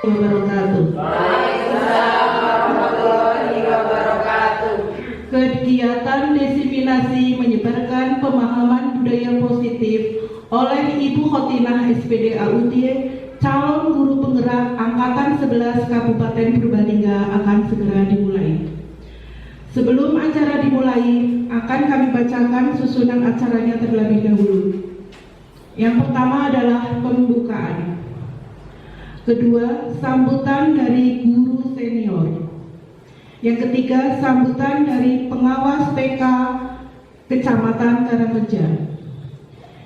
wabarakatuh. Waalaikumsalam warahmatullahi wabarakatuh. Kegiatan diseminasi menyebarkan pemahaman budaya positif oleh Ibu Khotinah SPD AUD, calon guru penggerak Angkatan 11 Kabupaten Purbalingga akan segera dimulai. Sebelum acara dimulai, akan kami bacakan susunan acaranya terlebih dahulu. Yang pertama adalah pembukaan. Kedua, sambutan dari guru senior. Yang ketiga, sambutan dari pengawas TK Kecamatan Karangreja.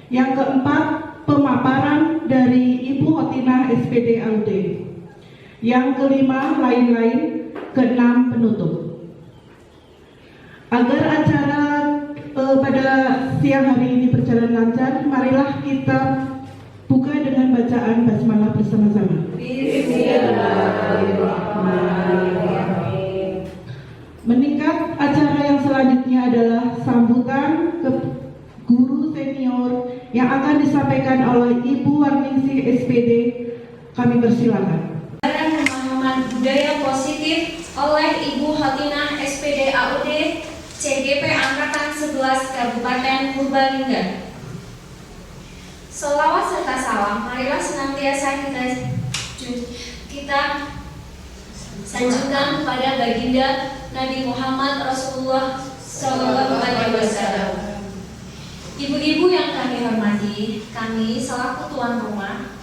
Yang keempat, pemaparan dari Ibu Khotinah SPD AUD. Yang kelima, lain-lain. Keenam, penutup. Agar acara pada siang hari ini berjalan lancar, marilah kita buka dengan bacaan basmalah bersama-sama. Bismillahirrahmanirrahim. Meningkat acara yang selanjutnya adalah sambutan ke guru senior yang akan disampaikan oleh Ibu Warningsih SPD. Kami persilakan. Pemahaman budaya positif oleh Ibu Khotinah SPD AUD CGP Angkatan 11 Kabupaten Purbalingga. Sholawat serta salam marilah senantiasa kita sanjungkan kepada baginda Nabi Muhammad Rasulullah SAW. Ibu-ibu yang kami hormati, kami selaku tuan rumah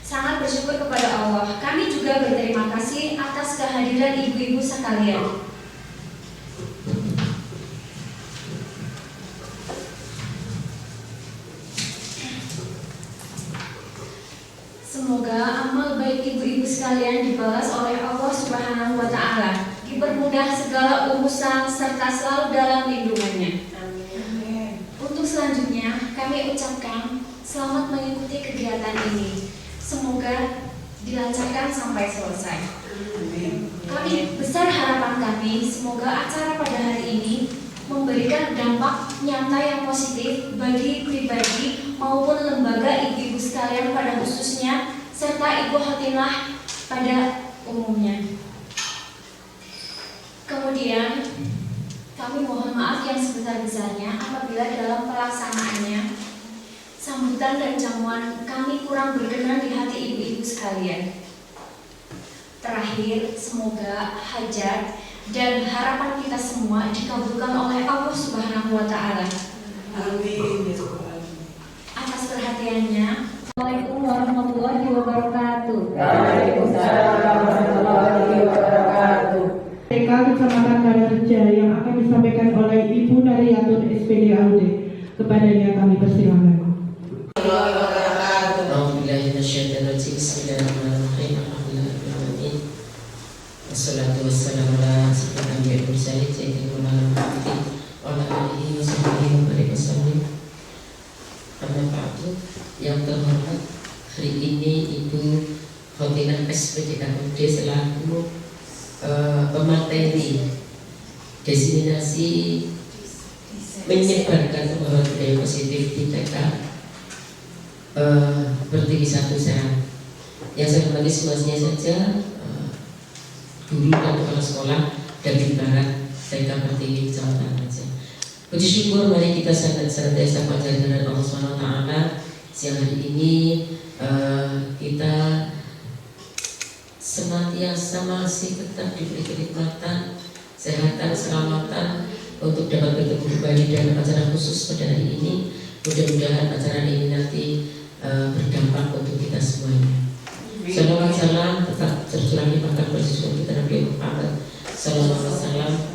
sangat bersyukur kepada Allah. Kami juga berterima kasih atas kehadiran ibu-ibu sekalian. Semoga amal baik ibu-ibu sekalian dibalas oleh Allah Subhanahu wa Ta'ala, dipermudah segala urusan serta selalu dalam lindungannya. Amin. Untuk selanjutnya kami ucapkan selamat mengikuti kegiatan ini. Semoga dilancarkan sampai selesai. Amin. Kami besar harapan kami semoga acara pada hari ini memberikan dampak nyata yang positif bagi pribadi maupun lembaga ibu-ibu sekalian pada khususnya serta Ibu Khotinah pada umumnya. Kemudian kami mohon maaf yang sebesar-besarnya apabila dalam pelaksanaannya sambutan dan jamuan kami kurang berkenan di hati ibu-ibu sekalian. Terakhir, semoga hajat dan harapan kita semua dikabulkan oleh Allah Subhanahu wa Ta'ala. Amin. Atas perhatiannya, Assalamualaikum warahmatullahi wabarakatuh. Waalaikumsalam warahmatullahi wabarakatuh. TK Kecamatan Karangreja yang akan disampaikan oleh Ibu Nariyatun SPD AUD. Kepadanya kami persilakan. Wassalatu wassalamu ala asyrofil mursalin sayyidina Muhammadin wa ala alihi wa sahbihi wasallam. Amma ba'du. Yang terhormat, hari ini Ibu Khotinah SPD AUD selaku pemateri diseminasi menyebarkan pemahaman budaya positif di TK Pertiwi 1 Serang. Yang saya hormati semuanya saja guru dan kepala sekolah dari Barat TK Pertiwi Kecamatan Karangreja. Puji syukur mari kita senantiasa pelajari dari Allah SWT. Siang hari ini kita senantiasa masih tetap diberi kenikmatan, kesehatan, keselamatan untuk dapat bertemu kembali dalam acara khusus pada hari ini. Mudah-mudahan acara ini nanti berdampak untuk kita semuanya. Salawat salam tetap tercurah limpahkan pada Rasul kita Nabi Muhammad sallallahu alaihi wasallam,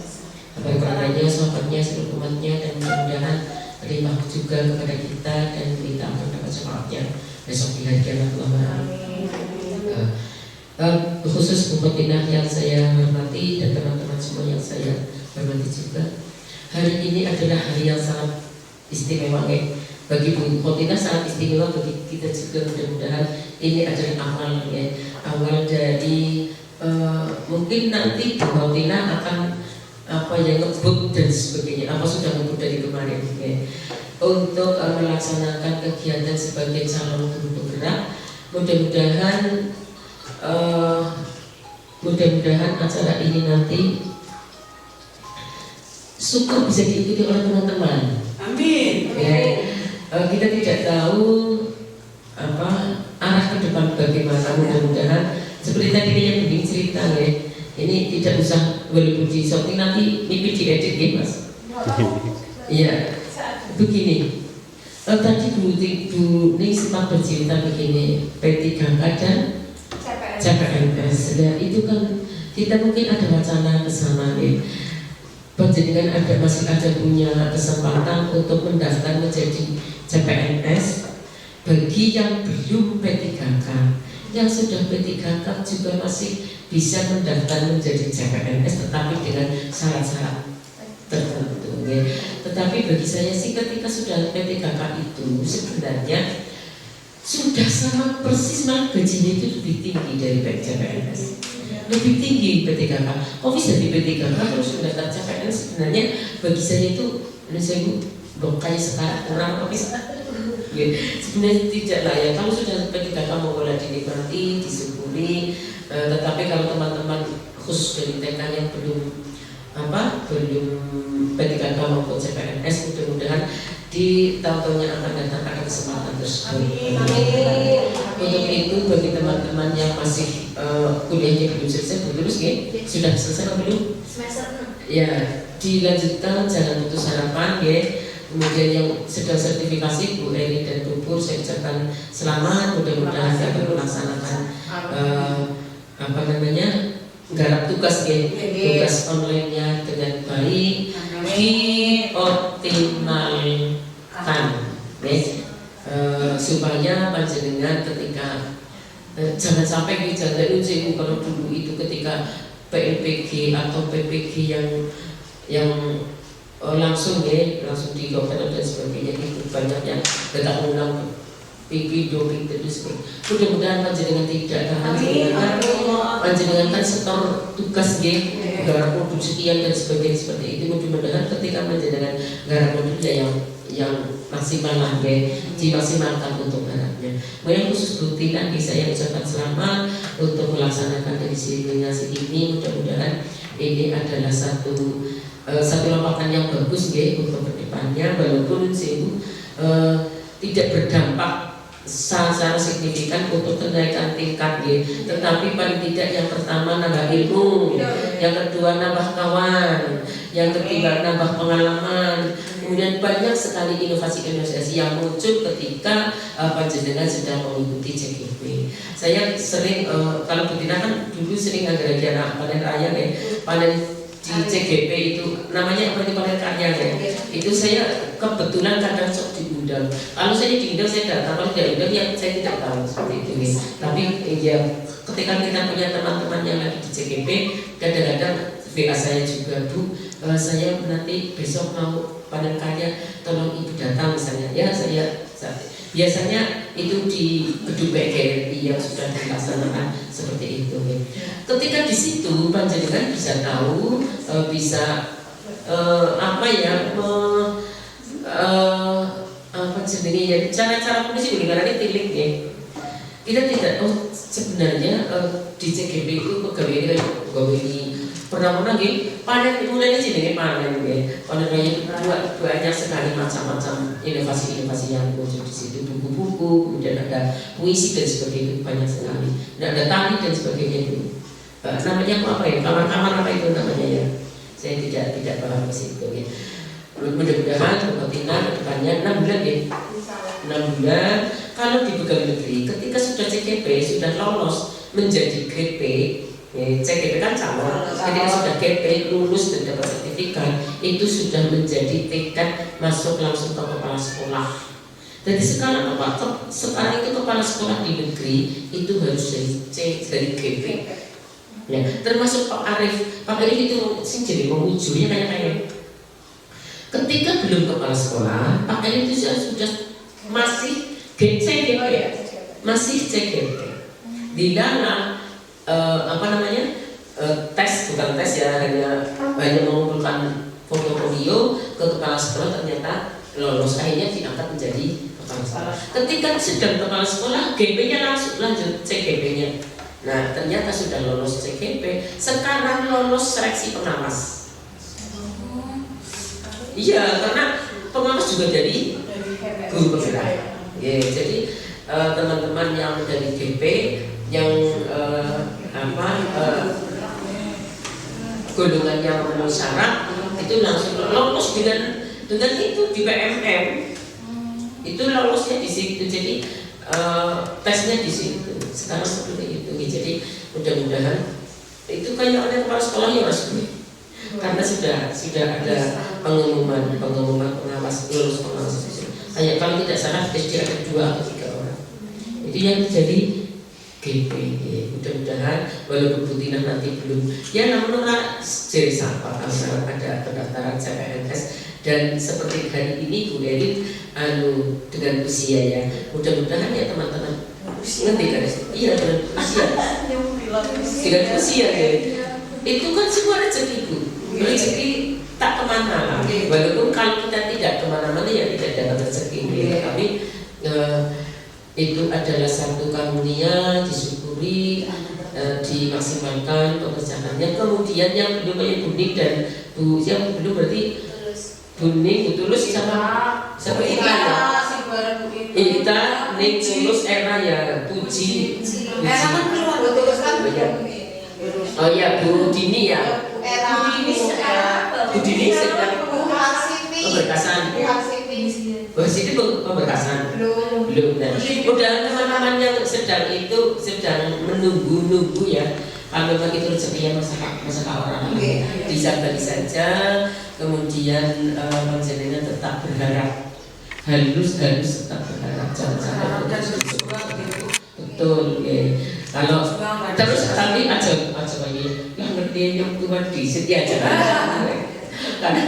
keluarganya, sahabatnya, seluruh umatnya, dan mudah-mudahan limpah juga kepada kita dan kita akan dapat syafaatnya besok di hari kiamat. Khusus Bu Khotinah yang saya hormati dan teman-teman semua yang saya hormati juga, hari ini adalah hari yang sangat istimewa bagi Bu Khotinah, sangat istimewa bagi kita juga. Mudah-mudahan ini adalah awal dari mungkin nanti Bu Khotinah akan ngebut dan sebagainya, sudah ngebut dari kemarin untuk melaksanakan kegiatan sebagai calon guru penggerak. Mudah-mudahan mudah-mudahan acara ini nanti syukur bisa diikuti oleh teman-teman. Amin. Ya, kita tidak tahu arah ke depan bagaimana. Mudah-mudahan seperti tadi yang bimbing cerita ya, ini tidak usah walaupun di shooting nanti mimpi diedit ya Mas. Iya, begini. Tadi Bu Ning sempat bercerita begini, P3K dan CPNS. Nah, itu kan kita mungkin ada wacana ke sana ya. Panjenengan masih ada punya kesempatan untuk mendaftar menjadi CPNS bagi yang belum P3K. Yang sudah P3K juga masih bisa mendaftar menjadi CPNS, tetapi dengan syarat-syarat tertentu ya. Tetapi bagi saya sih ketika sudah P3K itu sebenarnya sudah sama persis, malah gajinya itu lebih tinggi dari CPNS, lebih tinggi P3K. Kok bisa di P3K terus mendaftar CPNS? Sebenarnya bagi saya itu kayak sekarang kurang apa bisa ya, sebenarnya tidak lah ya. Kalau sudah P3K mau boleh dinikmati, disyukuri. Tetapi kalau teman-teman khusus dari TK yang belum P3K maupun CPNS, mudah-mudahan di tahun-tahun yang akan datang ada kesempatan tersebut. Untuk itu bagi teman-teman yang masih kuliahnya belum selesai, terus ya sudah selesai atau belum? Semester 6. Ya, dilanjutkan, jangan putus harapan ya. Kemudian yang sedang sertifikasi Bu Eri dan Bu Pur, saya ucapkan selamat. Mudah-mudahan dapat melaksanakan garap tugas ya, tugas online-nya dengan baik, dioptimalkan ya. Supaya panjenengan ketika jangan sampai jangan uji kalau dulu itu ketika PNPG atau PPG yang langsung di government dan sebagainya itu banyaknya tetap undang PP, doping dan sebagainya. Mudah-mudahan panjenengan tidak panjenengan kan setor tugas garap modul sekian dan sebagainya seperti itu. Mudah-mudahan ketika panjenengan garap modulnya yang maksimal lah dimaksimalkan untuk garapnya. Yang khusus bukti nanti saya ucapkan selamat untuk melaksanakan diseminasi ini. Mudah-mudahan ini adalah satu lompatan yang bagus untuk kedepannya, walaupun tidak berdampak secara signifikan untuk kenaikan tingkat tetapi paling tidak yang pertama nambah ilmu, yang kedua nambah kawan, yang ketiga nambah pengalaman, kemudian banyak sekali inovasi-inovasi yang muncul ketika panjenengan sedang mengikuti CGP. Saya sering kalau Betina kan dulu sering agar-agar panen raya panen di CGP itu namanya panen karya itu saya kebetulan kadang sok diundang. Kalau saya diundang saya datang, kalau tidak diundang ya saya tidak tahu seperti itu Tapi ya ketika kita punya teman-teman yang lagi di CGP, kadang-kadang WA saya juga, Bu, saya nanti besok mau panen karya, tolong Ibu datang misalnya. Ya saya biasanya itu di gedung PGRI yang sudah dilaksanakan seperti itu. Ketika di situ panjenengan bisa tahu, bisa cara-cara komunikasi dengan tilik Kita tidak sebenarnya di CGP itu pegawai pernah panen mulainya dengan panen panen raya itu banyak sekali macam-macam inovasi-inovasi yang muncul di situ, buku-buku, kemudian ada puisi dan sebagainya, banyak sekali. Dan ada tari dan sebagainya itu. Namanya apa ya? Kamar-kamar apa itu namanya ya? Saya tidak paham ke situ ya. Mudah-mudahan Betina kedepannya 6 bulan 6 bulan. Kalau di pegawai negeri ketika sudah CGP sudah lolos menjadi GP, CGP kan calon, ketika sudah GP lulus dan dapat sertifikat, itu sudah menjadi tingkat masuk langsung ke kepala sekolah. Jadi sekarang sekarang itu kepala sekolah di negeri itu harus dari GP. Ya, termasuk Pak Arif itu jadi pemujurnya kayak ketika belum kepala sekolah, Pak Arif itu sudah masih CGP, masih CGP. Di dalam tes, bukan tes ya, hanya mengumpulkan portofolio ke kepala sekolah, ternyata lolos, akhirnya diangkat menjadi kepala sekolah. Ketika sedang kepala sekolah, GP-nya langsung lanjut CGP-nya. Nah ternyata sudah lolos CGP, sekarang lolos seleksi pengawas. Iya, karena pengawas juga jadi guru penggerak. Ya, jadi teman-teman yang dari DP yang golongan yang memenuhi syarat itu langsung lolos dengan itu di PMM. Itu lolosnya di situ. Jadi tesnya di situ. Sekarang seperti itu. Jadi mudah-mudahan itu kayak oleh kepala sekolah ya Mas. Karena sudah ada pengumuman pengawas lulus pengawas itu. Kayak kalau tidak salah SD ada 2 atau 3 orang. Itu yang jadi GP. Mudah-mudahan walaupun Bu Tina nanti belum ya namun jadi sapa kalau ada pendaftaran CPNS dan seperti hari ini Bu Erin dengan usia ya mudah-mudahan ya teman-teman ngerti kan? Iya dengan usia ya itu kan semua rezeki Bu, rezeki tak kemana walaupun kalau kita tidak kemana-mana ya tidak dapat rezeki tapi itu adalah satu karunia disyukuri dimaksimalkan pekerjaannya. Kemudian yang belum kayak Buning dan Bu yang belum berarti Buning Tulus sama Ita Ita Ning Tulus Era ya Puji kan keluar Tulus kan oh ya Bu Dini ya Bu Dini sedang pemberkasan Bu Siti pemberkasan belum udah teman-teman yang sedang menunggu ya kalau memang itu rezekinya masalah orang disabar saja kemudian panjenengan tetap berharap halus tetap berharap jangan sampai betul ya kalau terus tapi aja lagi yang ngerti yang Tuhan di setia aja karena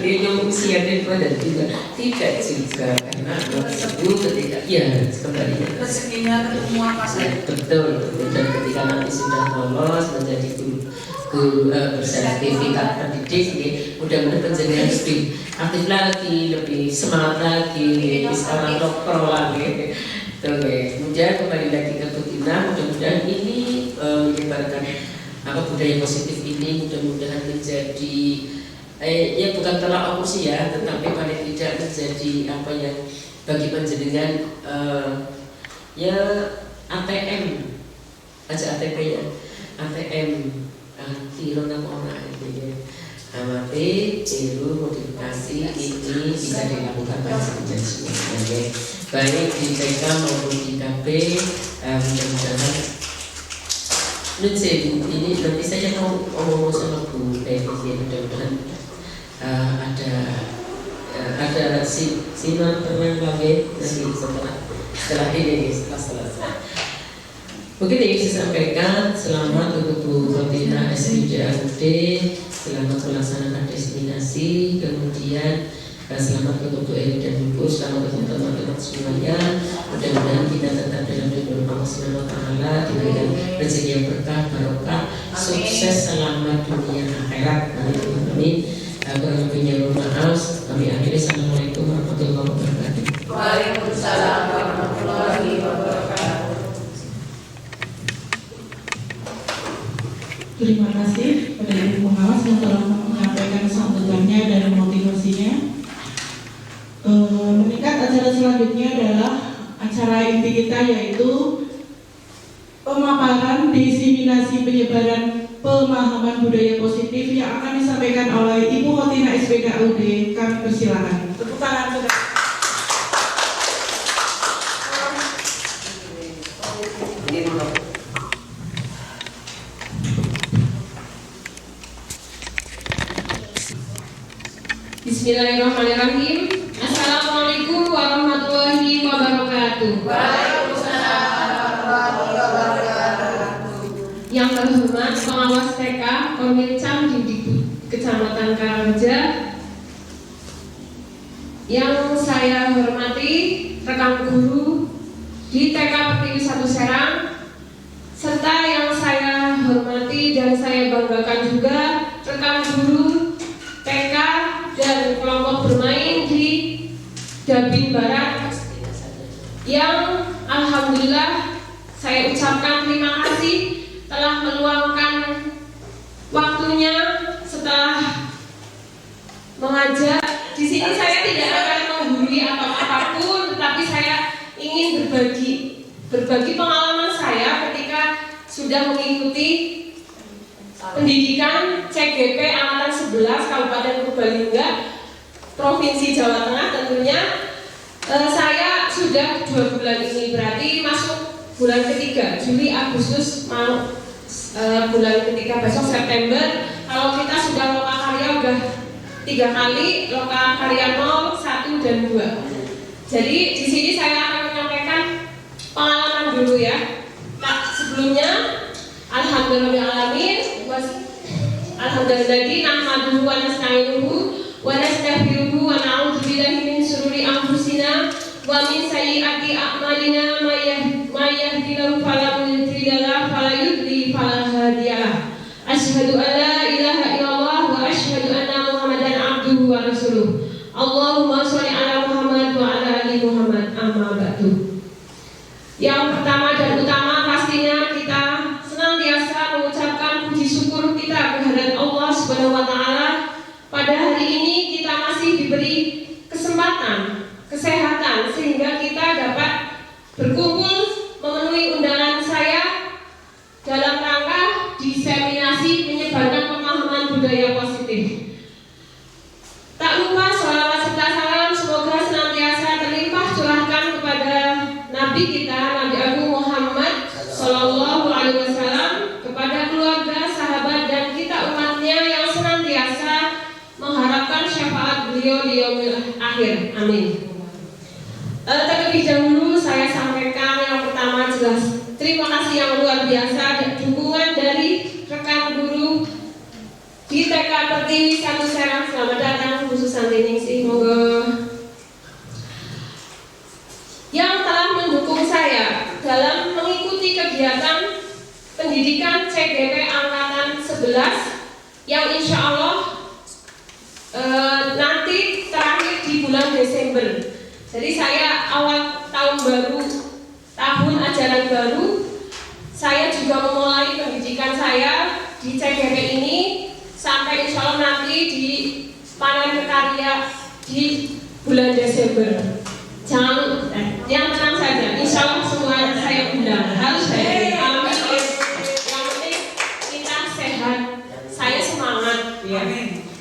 jadi yang usia dan juga tidak juga karena itu ketika ya kembali rezekinya ketemu apa saja betul dan ketika nanti sudah lolos menjadi guru bersertifikat pendidik mudah-mudahan penjenengan lebih aktif lagi lebih semangat lagi sekarang dokter lagi kemudian kembali lagi ke Bu Tina mudah-mudahan ini menyebarkan budaya positif ini mudah-mudahan menjadi ya bukan tolak ukur ya tetapi paling tidak menjadi apa yang bagi panjenengan ya ATM aja ATP ya ATM kilo 6 orang itu ya amati tiru modifikasi ini bisa dilakukan panjenengan semuanya baik di TK maupun di KP mudah-mudahan ini nanti saya mau ngomong sama Bu Devi mudah-mudahan ada sinar terang lagi nanti setelah ini setelah selesai. Mungkin yang saya sampaikan selamat untuk Bu Tina SPJAUD selamat melaksanakan destinasi kemudian selamat untuk Bu Eri dan Ibu selamat untuk teman-teman semuanya mudah-mudahan kita tetap dalam lindungan Allah Subhanahu wa Ta'ala diberikan rezeki yang berkah barokah sukses selamat dunia akhirat amin kurang lebihnya mohon maaf kami akhiri. Assalamualaikum warahmatullahi wabarakatuh. Waalaikumsalam warahmatullahi wabarakatuh. Terima kasih kepada Ibu Pengawas yang telah menyampaikan sambutannya dan motivasinya. Meningkat acara selanjutnya adalah acara inti kita yaitu pemaparan diseminasi penyebaran pemahaman budaya positif yang akan disampaikan oleh Ibu Tina SPKUD. Kami persilakan. Tepuk tangan saudara. Bismillahirrahmanirrahim. Assalamualaikum warahmatullahi wabarakatuh. Waalaikumsalam warahmatullahi wabarakatuh. Yang terhormat pengawas TK Korwilcam Dikdikbud Kecamatan Karangreja, yang saya hormati rekan guru di TK Pertiwi 1 Serang, serta yang saya hormati dan saya banggakan juga rekan guru TK dan kelompok bermain di Dabin Barat yang alhamdulillah saya ucapkan terima kasih telah meluangkan waktunya setelah mengajar. Di sini saya tidak akan menggurui atau apapun, tetapi saya ingin berbagi pengalaman saya ketika sudah mengikuti pendidikan CGP Angkatan 11 Kabupaten Purbalingga, Provinsi Jawa Tengah tentunya. Saya sudah 2 bulan ini, berarti masuk bulan ketiga, Juli, Agustus, mau bulan ketiga besok September. Kalau kita sudah lokal karya udah 3 kali, lokal karya 0, 1 dan 2. Jadi di sini saya akan menyampaikan pengalaman dulu ya. Nah, sebelumnya alhamdulillahirabbil alhamdulillahi nahmaduhu wa nasta'inuhu wa nastaghfiruhu wa na'udzu billahi min shururi anfusina wa min sayyiati a'malina may yahdihillahu fala mudilla lahu wa la yudlil fala hadiya lahu. Asyhadu an la ilaha illallah wa asyhadu anna Muhammadan abduhu wa rasuluh. Allahumma sholli ala Muhammad wa ala ali Muhammad. Amma ba'du. Yang pertama dan utama pastinya kita senantiasa mengucapkan puji syukur kita kehadirat Allah Subhanahu wa taala. Pada hari ini kita masih diberi kesempatan, kesehatan sehingga kita dapat berkumpul memenuhi undangan saya dalam rangka diseminasi menyebarkan pemahaman budaya positif. Tak lupa sholawat serta salam semoga senantiasa terlimpah curahkan kepada Nabi kita, Nabi Agung Muhammad Sallallahu Alaihi Wasallam, kepada keluarga, sahabat dan kita umatnya yang senantiasa mengharapkan syafaat beliau di yaumil akhir. Amin. Terlebih dahulu saya sampaikan yang pertama jelas terima kasih yang luar biasa dan dukungan dari rekan guru di TK Pertiwi 1 Serang. Selamat datang khusus Santiningsih, monggo. Yang telah mendukung saya dalam mengikuti kegiatan pendidikan CGP Angkatan 11 yang insya Allah nanti terakhir di bulan Desember. Jadi saya awal tahun baru, tahun ajaran baru, saya juga memulai pendidikan saya di CGP ini sampai insya Allah nanti di panen karya di bulan Desember. Jangan yang tenang saja, insya Allah semua saya undang, harus hadir. Amin. Yang penting kita sehat, saya semangat. Ya.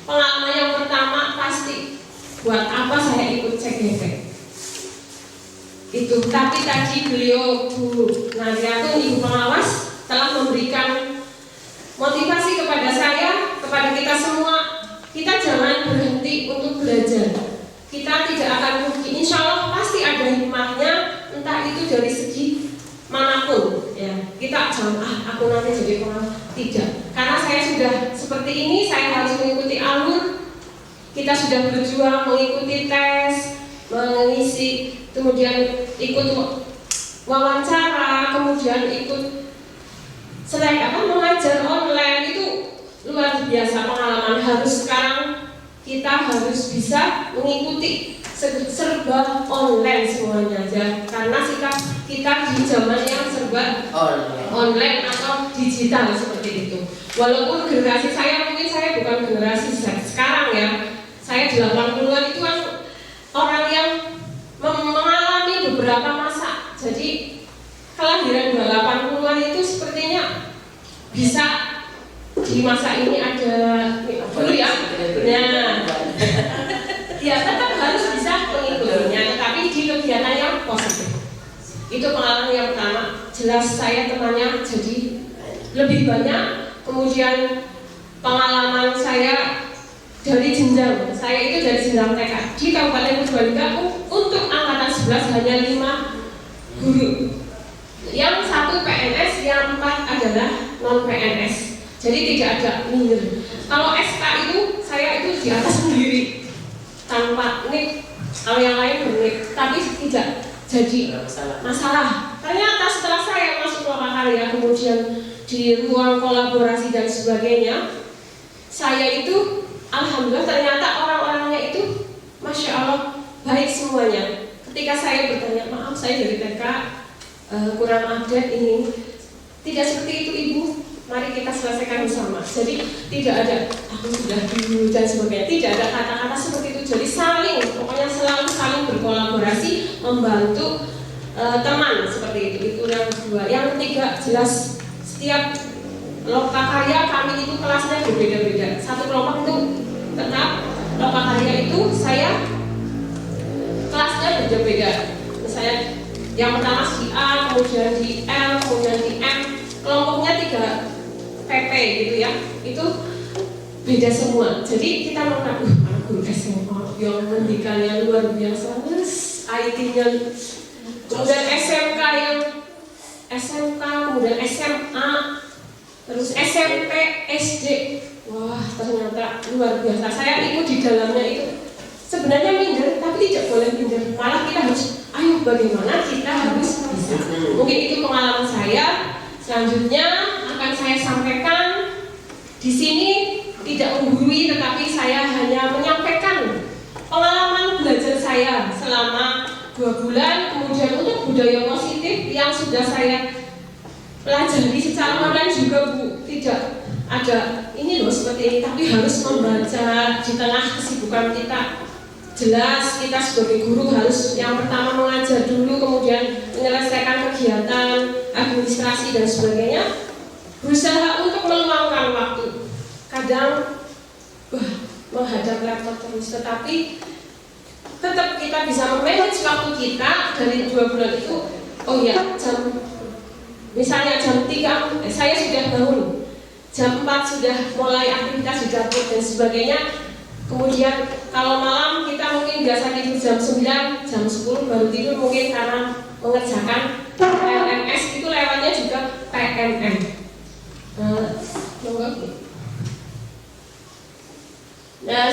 Pengalaman yang pertama pasti buat apa saya ikut CGP itu. Tapi tadi beliau Bu Nadiatun, Ibu Pengawas telah memberikan motivasi kepada saya, kepada kita semua. Kita jangan berhenti untuk belajar. Kita tidak akan rugi. Insya Allah pasti ada hikmahnya, entah itu dari segi manapun. Ya, kita jangan aku nanti jadi pengawas. Tidak. Karena saya sudah seperti ini, saya harus mengikuti alur. Kita sudah berjuang mengikuti tes, mengisi, kemudian ikut wawancara, kemudian ikut mengajar online. Itu luar biasa pengalaman. Harus sekarang kita harus bisa mengikuti serba online semuanya aja, karena kita di zaman yang serba online atau digital seperti itu. Walaupun generasi saya, mungkin saya bukan generasi sekarang ya, saya 80-an itu kan orang yang mengalami beberapa masa. Jadi kelahiran 80-an itu sepertinya bisa di masa ini ada dulu ya. Nah, ya tetap harus bisa mengikutinya, tetapi di kegiatan yang positif. Itu pengalaman yang pertama. Jelas saya temannya jadi lebih banyak. Kemudian pengalaman saya dari jenjang, saya itu dari jenjang TK di Kabupaten Purbalingga untuk angkatan 11 hanya 5 guru. Yang 1 PNS, yang 4 adalah non PNS. Jadi tidak ada minder. Kalau SK itu saya itu di atas sendiri tanpa nik. Kalau yang lain bernik, tapi tidak jadi masalah. Ternyata setelah saya masuk lokal karya, kemudian di ruang kolaborasi dan sebagainya, saya itu alhamdulillah ternyata orang-orangnya itu masya Allah baik semuanya. Ketika saya bertanya, maaf saya dari TK, kurang update ini. Tidak seperti itu Ibu, mari kita selesaikan bersama. Jadi tidak ada aku sudah dulu dan sebagainya, tidak ada kata-kata seperti itu. Jadi saling, pokoknya selalu saling berkolaborasi, membantu teman seperti itu. Itu yang kedua. Yang ketiga, jelas setiap lokakarya kami itu kelasnya berbeda-beda. Satu kelompok itu tetap lokakarya itu saya kelasnya berbeda-beda. Misalnya yang pertama di A, kemudian di L, kemudian di M. Kelompoknya 3 PP gitu ya. Itu beda semua. Jadi kita mengaku anak guru SMA yang pendidikannya luar biasa, IT-nya. Kemudian SMK yang SMK, kemudian SMA, terus SMP, SD. Wah, ternyata luar biasa. Saya ikut di dalamnya itu. Sebenarnya minder, tapi tidak boleh minder. Malah kita harus, ayo bagaimana kita harus bisa. Mungkin itu pengalaman saya. Selanjutnya akan saya sampaikan di sini tidak menggurui, tetapi saya hanya menyampaikan pengalaman belajar saya selama 2 bulan, kemudian untuk budaya positif yang sudah saya pelajari secara online juga Bu, tidak ada ini loh seperti ini, tapi harus membaca di tengah kesibukan kita. Jelas kita sebagai guru harus yang pertama mengajar dulu, kemudian menyelesaikan kegiatan, administrasi dan sebagainya. Berusaha untuk meluangkan waktu. Kadang menghadap laptop terus, tetapi tetap kita bisa memanage waktu kita dari 2 bulan itu. Oh ya, misalnya jam 3 saya sudah bangun, jam 4 sudah mulai aktivitas di dapur dan sebagainya. Kemudian kalau malam kita mungkin biasa tidur jam 9, jam 10 baru tidur, mungkin karena mengerjakan LMS itu lewatnya juga PMM.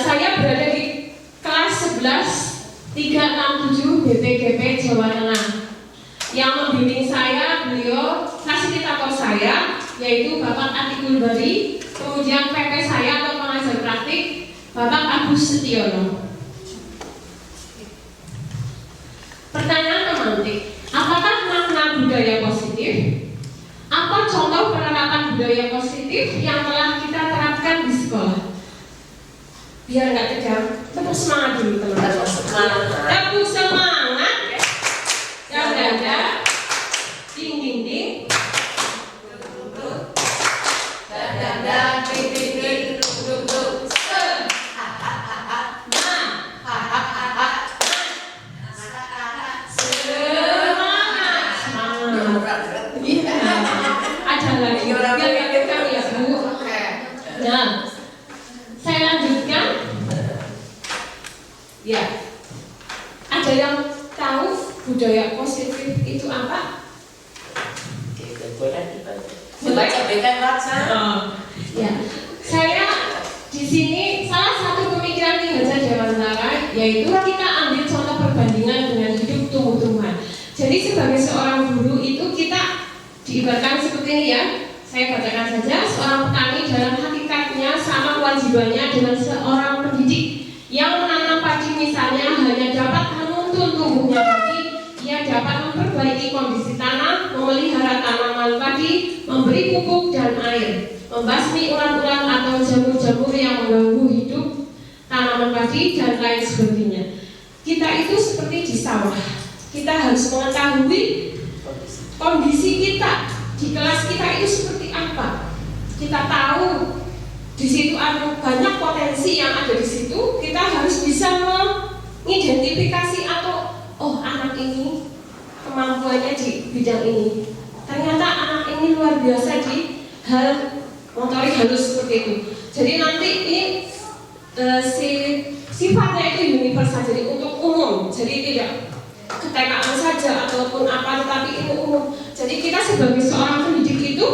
Saya berada di kelas 11 367 BPGP Jawa Tengah. Yang membimbing saya beliau fasilitator saya, yaitu Bapak Atikul Bari. Kemudian PP saya atau pengajar praktik Bapak Agus Setiono. Pertanyaan pemantik, apakah makna budaya positif? Apa contoh penerapan budaya positif yang telah kita terapkan di sekolah? Biar nggak tegang, tepuk semangat dulu teman-teman. Tepuk semangat. Yang dada, ding ding ding. Dada, ding ding ding, duduk duduk. Nah, saya lanjutkan. Ya, ada yang tahu budaya positif itu apa? Baca. Ya, saya di sini salah satu pemikiran Ki Hajar Dewantara, yaitu kita ambil contoh perbandingan dengan hidup tumbuh-tumbuhan. Jadi sebagai seorang guru itu kita diibaratkan seperti ini ya. Saya bacakan saja, seorang petani dalam hakikatnya sama kewajibannya dengan seorang pendidik yang menanam padi misalnya hanya dapat menuntun tumbuhnya padi. Ia dapat memperbaiki kondisi tanah, memelihara tanaman padi, memberi pupuk dan air, membasmi ulat-ulat atau jamur-jamur yang mengganggu hidup tanaman padi dan lain sebagainya. Kita itu seperti di sawah. Kita harus mengetahui kondisi kita di kelas kita itu seperti apa. Kita tahu di situ ada banyak potensi yang ada di situ. Kita harus bisa mengidentifikasi atau oh anak ini kemampuannya di bidang ini. Ternyata anak ini luar biasa di hal motorik halus seperti itu. Jadi nanti ini sifatnya itu universal, jadi untuk umum. Jadi tidak ke TKA saja ataupun apa, tetapi ini umum. Jadi kita sebagai seorang pendidik itu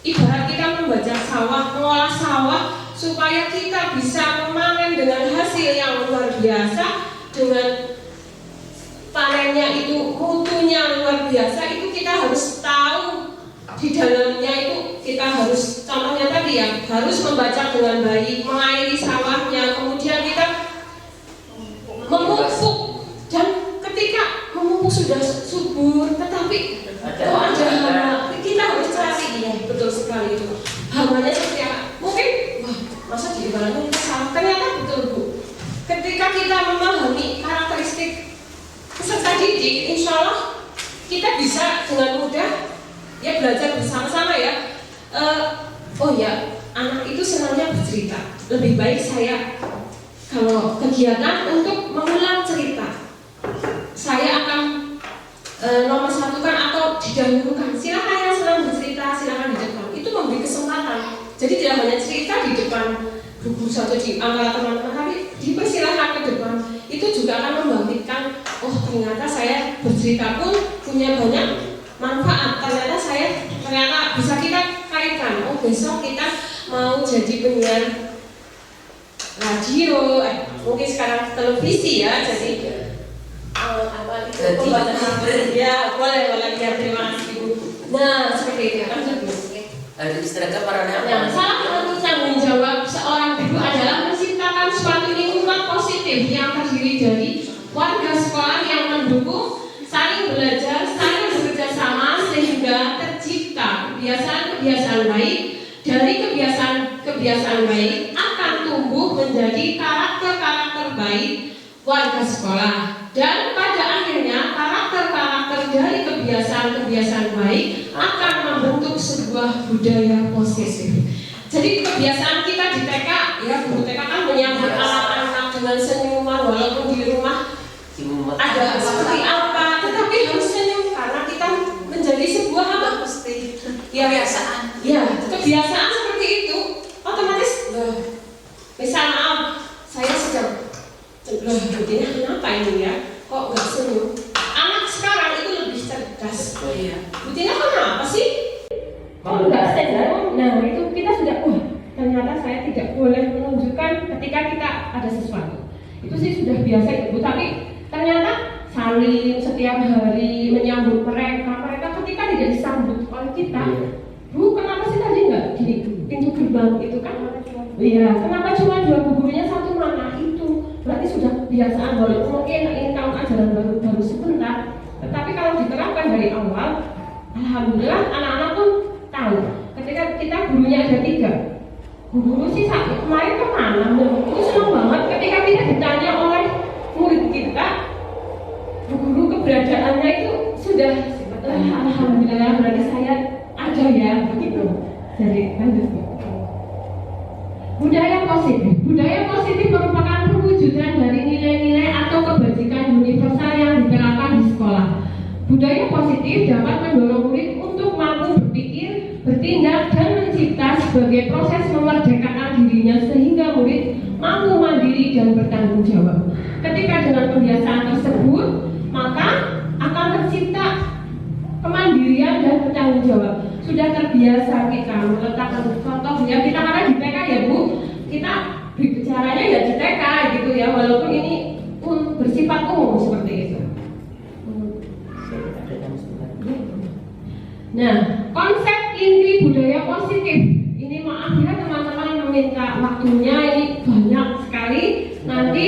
ibarat kita membaca sawah, mengolah sawah supaya kita bisa memanen dengan hasil yang luar biasa, dengan panennya itu mutunya luar biasa. Itu kita harus tahu di dalamnya itu kita harus, contohnya tadi ya, harus membaca dengan baik, mengairi sawahnya, kemudian kita memupuk, dan ketika memupuk sudah subur, tetapi Oh ada hama, kita harus cari. Betul sekali itu. Hamanya seperti apa? Mungkin, wah masa diibaratkan kita salah. Ternyata betul Bu. Ketika kita memahami karakteristik peserta didik, insya Allah kita bisa dengan mudah ya belajar bersama-sama ya. Oh ya, anak itu senangnya bercerita. Lebih baik saya kalau kegiatan untuk mengulang cerita, saya akan nomor satukan atau didahulukan. Silakan yang senang bercerita, silakan di depan. Itu memberi kesempatan. Jadi tidak hanya cerita di depan guru satu di antara teman-teman, tapi dipersilahkan ke depan. Itu juga akan membangkitkan, oh ternyata saya bercerita pun punya banyak manfaat. Ternyata bisa kita kaitkan. Oh besok kita mau jadi penyiar radio, mungkin sekarang televisi ya. Jadi apa itu pembahasan ya boleh ya, terima kasih Bu. Nah seperti itu kan Bu. Nah, salah satu tanggung jawab seorang guru adalah menciptakan suatu lingkungan positif yang terdiri dari warga sekolah yang mendukung, saling belajar, saling bekerja sama sehingga tercipta kebiasaan-kebiasaan baik. Dari kebiasaan baik akan tumbuh menjadi karakter-karakter baik warga sekolah, dan pada akhirnya karakter-karakter dari kebiasaan-kebiasaan baik akan membentuk sebuah budaya positif. Jadi kebiasaan kita di TK ya, guru TK kan menyambut anak-anak dengan senyuman walaupun di rumah ada seperti apa, tetapi harus senyum karena kita menjadi sebuah apa? Ya, kebiasaan. Ya, kebiasaan seperti itu otomatis misal maaf saya sedang buktinya kenapa ini ya kok nggak senyum. Anak sekarang itu lebih cerdas. Buktinya kenapa sih kok nggak senyum. Nah itu kita sudah ternyata saya tidak boleh menunjukkan ketika kita ada sesuatu. Itu sih sudah biasa Ibu, tapi ternyata saling setiap hari menyambut mereka ketika tidak disambut oleh kita. Bu, kenapa sih tadi nggak di pintu gerbang itu kan? Iya, kenapa cuma 2 gurunya satu mana itu? Berarti sudah kebiasaan, walaupun mungkin ini tahun ajaran baru sebentar. Tetapi kalau diterapkan dari awal, alhamdulillah anak-anak pun tahu. Ketika kita gurunya ada 3, guru sih kemarin kemana? Itu senang banget ketika kita ditanya oleh murid kita, guru keberadaannya itu sudah alhamdulillah berarti saya ada ya begitu. Jadi lanjut. Budaya positif merupakan perwujudan dari nilai-nilai atau kebajikan universal yang diterapkan di sekolah. Budaya positif dapat mendorong murid untuk mampu berpikir, bertindak, dan mencipta sebagai proses memerdekakan dirinya sehingga murid mampu mandiri dan bertanggung jawab. Ketika dengan kebiasaan tersebut, maka akan tercipta kemandirian dan bertanggung jawab. Sudah terbiasa kita meletakkan contoh ya, kita karena di TK ya Bu, kita bicaranya ya di TK gitu ya, walaupun ini pun bersifat umum seperti itu. Nah, konsep inti budaya positif ini, maaf ya teman-teman meminta waktunya, ini banyak sekali. Nanti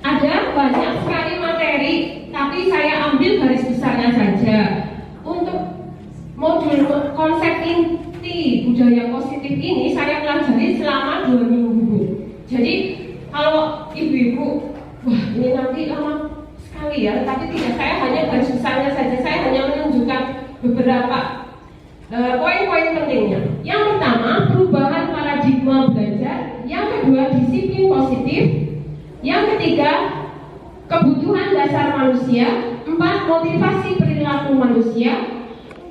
ada banyak sekali materi, tapi saya ambil garis besarnya saja. Untuk modul konsep inti budaya positif ini saya pelajari selama 2 minggu. Jadi kalau ibu-ibu, wah ini nanti lama sekali ya, tapi tidak, saya hanya garis besarnya saja. Saya hanya menunjukkan beberapa poin-poin pentingnya. Yang pertama, perubahan paradigma belajar. Yang kedua, disiplin positif. Yang ketiga, kebutuhan dasar manusia. 4, motivasi perilaku manusia.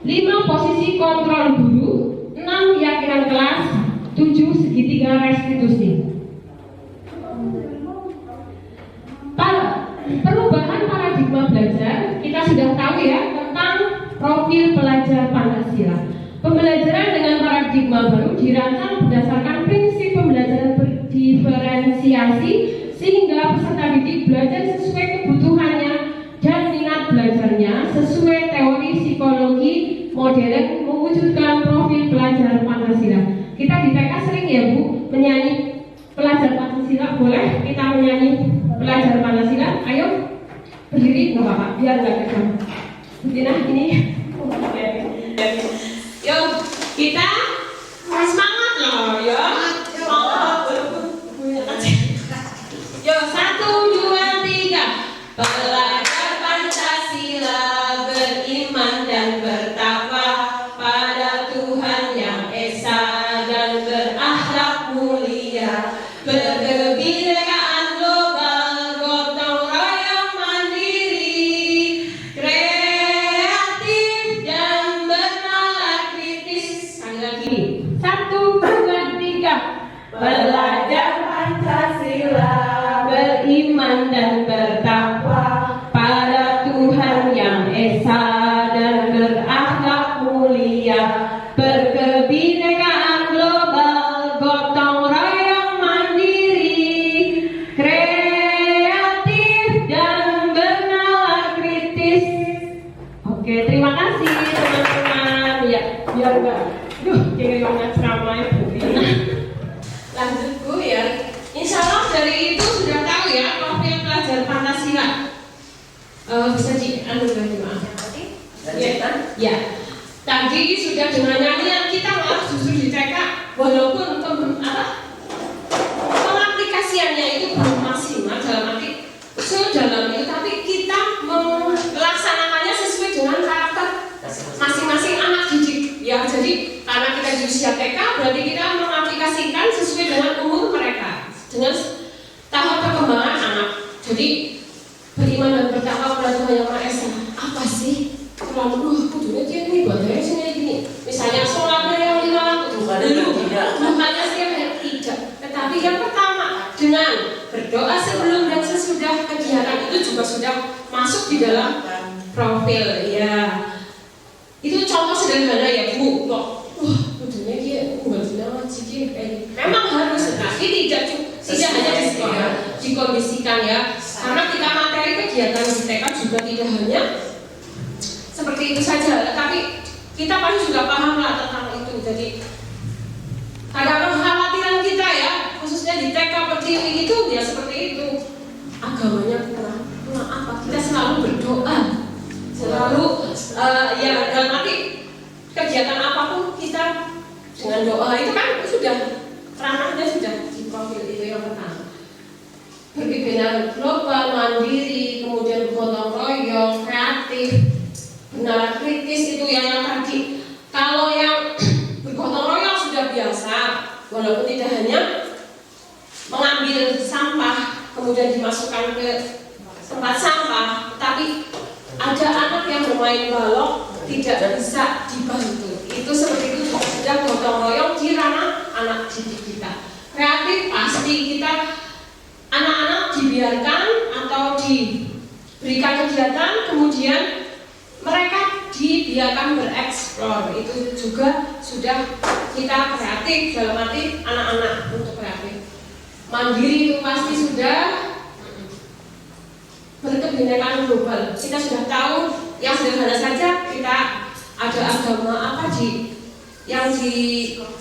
5, posisi kontrol guru. 6, keyakinan kelas. 7, segitiga restitusi. Perubahan paradigma belajar, kita sudah tahu ya tentang profil pelajar Pancasila. Pembelajaran dengan paradigma baru dirancang berdasarkan prinsip pembelajaran berdiferensiasi sehingga peserta didik belajar sesuai kebutuhannya dan minat belajarnya sesuai teori psikologi modern mewujudkan profil pelajar Pancasila. Kita di TK sering ya Bu menyanyi pelajar Pancasila, boleh kita menyanyi pelajar Pancasila? Ayo berdiri nggak apa-apa, biar nggak kejam. Berdiri belajar Pancasila, beriman dan bertakwa pada Tuhan Yang Esa dan berakhlak mulia, berkebinekaan global, gotong royong mandiri, kreatif dan bernalar kritis. Oke, terima kasih teman-teman. Ya, biar enggak. Kayak banyak ceramahnya Budi. Lanjut Bu ya. Insya Allah dari itu sudah tahu ya profil pelajar Pancasila. Bisa dianugerahkan maaf. Ya. Tadi sudah dengan nyanyian kita malah justru di TK walaupun pengaplikasiannya itu belum maksimal dalam arti sedalam itu, tapi kita melaksanakannya sesuai dengan karakter masing-masing anak didik. Ya, jadi karena kita di usia TK berarti kita mengaplikasikan sesuai dengan umur mereka, dengan tahap perkembangan anak. Jadi beriman dan bertakwa kepada Tuhan Yang Maha Esa. Apa sih? Terlalu kudunya dia ini ibadahnya sini gini. Misalnya sholatnya yang 5 waktu bukannya setiap hari tidak. Tetapi yang pertama dengan berdoa sebelum dan sesudah kegiatan itu juga sudah masuk di dalam profil ya. Itu contoh sederhana ya Bu. Kudunya dia nggak ngaji dia memang harus, tapi tidak hanya di sekolah, dikondisikan ya. Karena kita materi kegiatan di TK juga tidak hanya seperti itu saja, tapi kita pasti juga paham lah tentang itu. Jadi ada kekhawatiran kita ya, khususnya di TK Pertiwi itu ya seperti itu. Agamanya kurang apa? Kita selalu berdoa, selalu ya dalam arti kegiatan apapun kita dengan doa itu kan sudah ranahnya sudah di profil itu yang pertama. Berkebinekaan global, mandiri, kemudian gotong royong, kreatif, benar kritis itu yang tadi. Kalau yang bergotong royong sudah biasa, walaupun tidak hanya mengambil sampah kemudian dimasukkan ke tempat sampah, tapi ada anak yang bermain balok tidak bisa dibantu. Itu seperti itu sudah gotong royong di ranah anak didik kita. Kreatif pasti kita anak-anak dibiarkan atau diberikan kegiatan, kemudian mereka dibiarkan bereksplor. Itu juga sudah kita kreatif dalam arti anak-anak untuk kreatif. Mandiri itu pasti sudah. Berkebinekaan global, kita sudah tahu yang sederhana saja. Kita ada agama apa yang di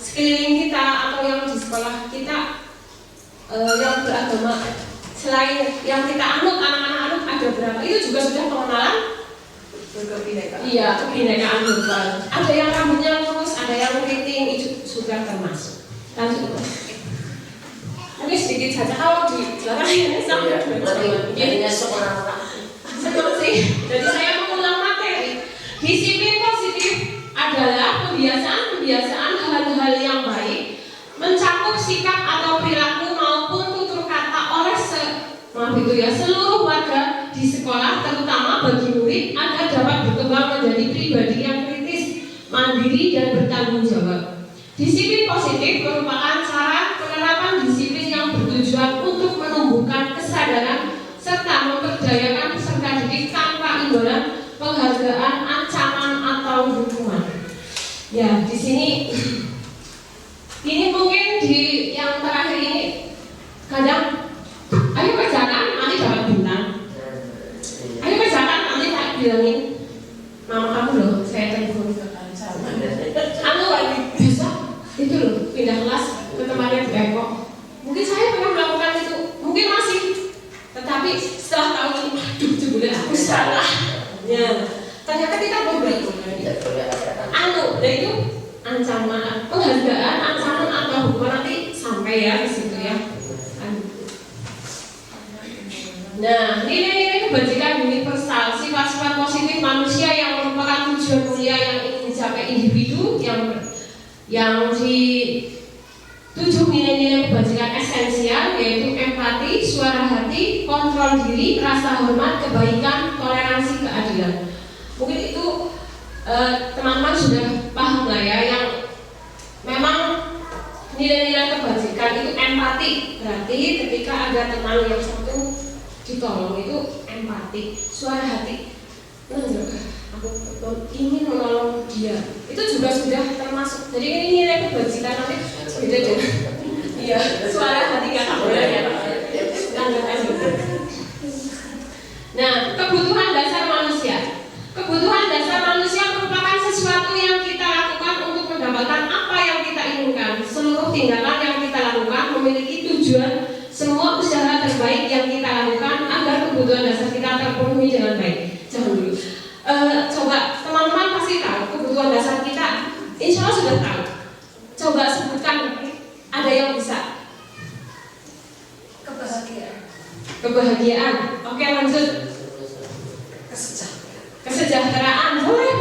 sekeliling kita atau yang di sekolah kita yang beragama selain yang kita anut, anak-anak anut ada berapa? Itu juga sudah pengenalan berkebinekaan. Iya, kebinekaan global. Ada yang rambutnya lurus, ada yang keriting, itu sudah termasuk. Lanjut. Mungkin sedikit saja kalau di belakang ini sampai jadinya seperti. Jadi saya mengulang materi. Disiplin positif adalah kebiasaan hal-hal yang baik, mencakup sikap atau perilaku maupun tutur kata oleh seluruh warga di sekolah, terutama bagi murid agar dapat berkembang menjadi pribadi yang kritis, mandiri dan bertanggung jawab. Disiplin positif merupakan cara penerapan disiplin yang bertujuan untuk menumbuhkan kesadaran serta memperdayakan peserta didik tanpa imbalan, penghargaan, ancaman atau hukuman. Ya, di sini ini mungkin di yang terakhir ini kadang ayo kerjakan nanti dapat bintang. Ayo kerjakan nanti tak bilangin mama kamu loh, saya telepon ke kamu lagi besok itu loh pindah kelas ke tempatnya Bu Eko. Mungkin saya pernah melakukan itu, mungkin masih, tetapi setelah tahun ini, aduh jebule aku salah. Ya, ternyata kita memberi dan itu ancaman, penghargaan, ancaman atau hukuman nanti sampai ya di situ ya. Nah, nilai-nilai kebajikan universal, sifat-sifat positif manusia yang merupakan tujuan mulia yang ingin dicapai individu yang di 7 nilai-nilai kebajikan esensial, yaitu empati, suara hati, kontrol diri, rasa hormat, kebaikan, toleransi, keadilan. Mungkin itu teman-teman sudah paham lah ya, yang memang nilai-nilai kebajikan itu empati. Berarti ketika ada teman yang satu ditolong itu empati, suara hati. Aku ingin menolong dia. Itu juga sudah termasuk. Jadi ini nilai kebajikan nanti beda dengan iya, suara hati nggak boleh ya. Nah, kebutuhan dasar manusia. Kebutuhan dasar manusia merupakan sesuatu yang kita lakukan untuk mendapatkan apa yang kita inginkan. Seluruh tindakan yang kita lakukan memiliki tujuan. Semua usaha terbaik yang kita lakukan agar kebutuhan dasar kita terpenuhi dengan baik. Jangan dulu. Coba teman-teman pasti tahu kebutuhan dasar kita. Insya Allah sudah tahu. Coba sebutkan, ada yang bisa. Kebahagiaan. Oke, lanjut. Kesejahteraan. Boleh.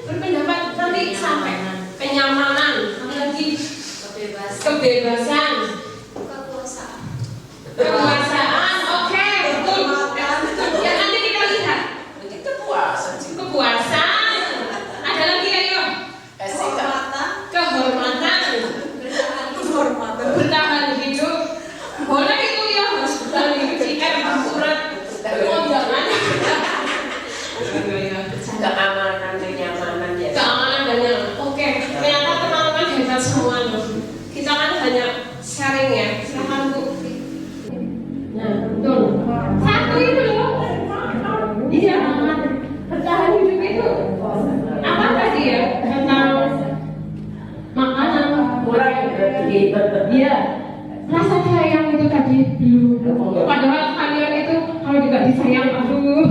Berpendapat nanti sampai kenyamanan. Apalagi kebebasan. Kekuasaan. Oke, betul. Ya nanti kita lihat. Kepuasan. Ada lagi ayo. Kehormatan. Bertahan hidup. Boleh itu ya, harus bertahan hidup. Surat undangan. Keamanan, kenyamanan ya. Keamanan dan nyaman. Oke, ternyata teman-teman hebat semua loh. Kita kan hanya sharing ya. Silakan Bu. Nah, betul. Satu itu loh. Iya, bertahan hidup itu apa tadi ya? Tentang makanan. Iya. Rasa sayang itu tadi belum. Padahal kalian itu kalau juga disayang, aduh.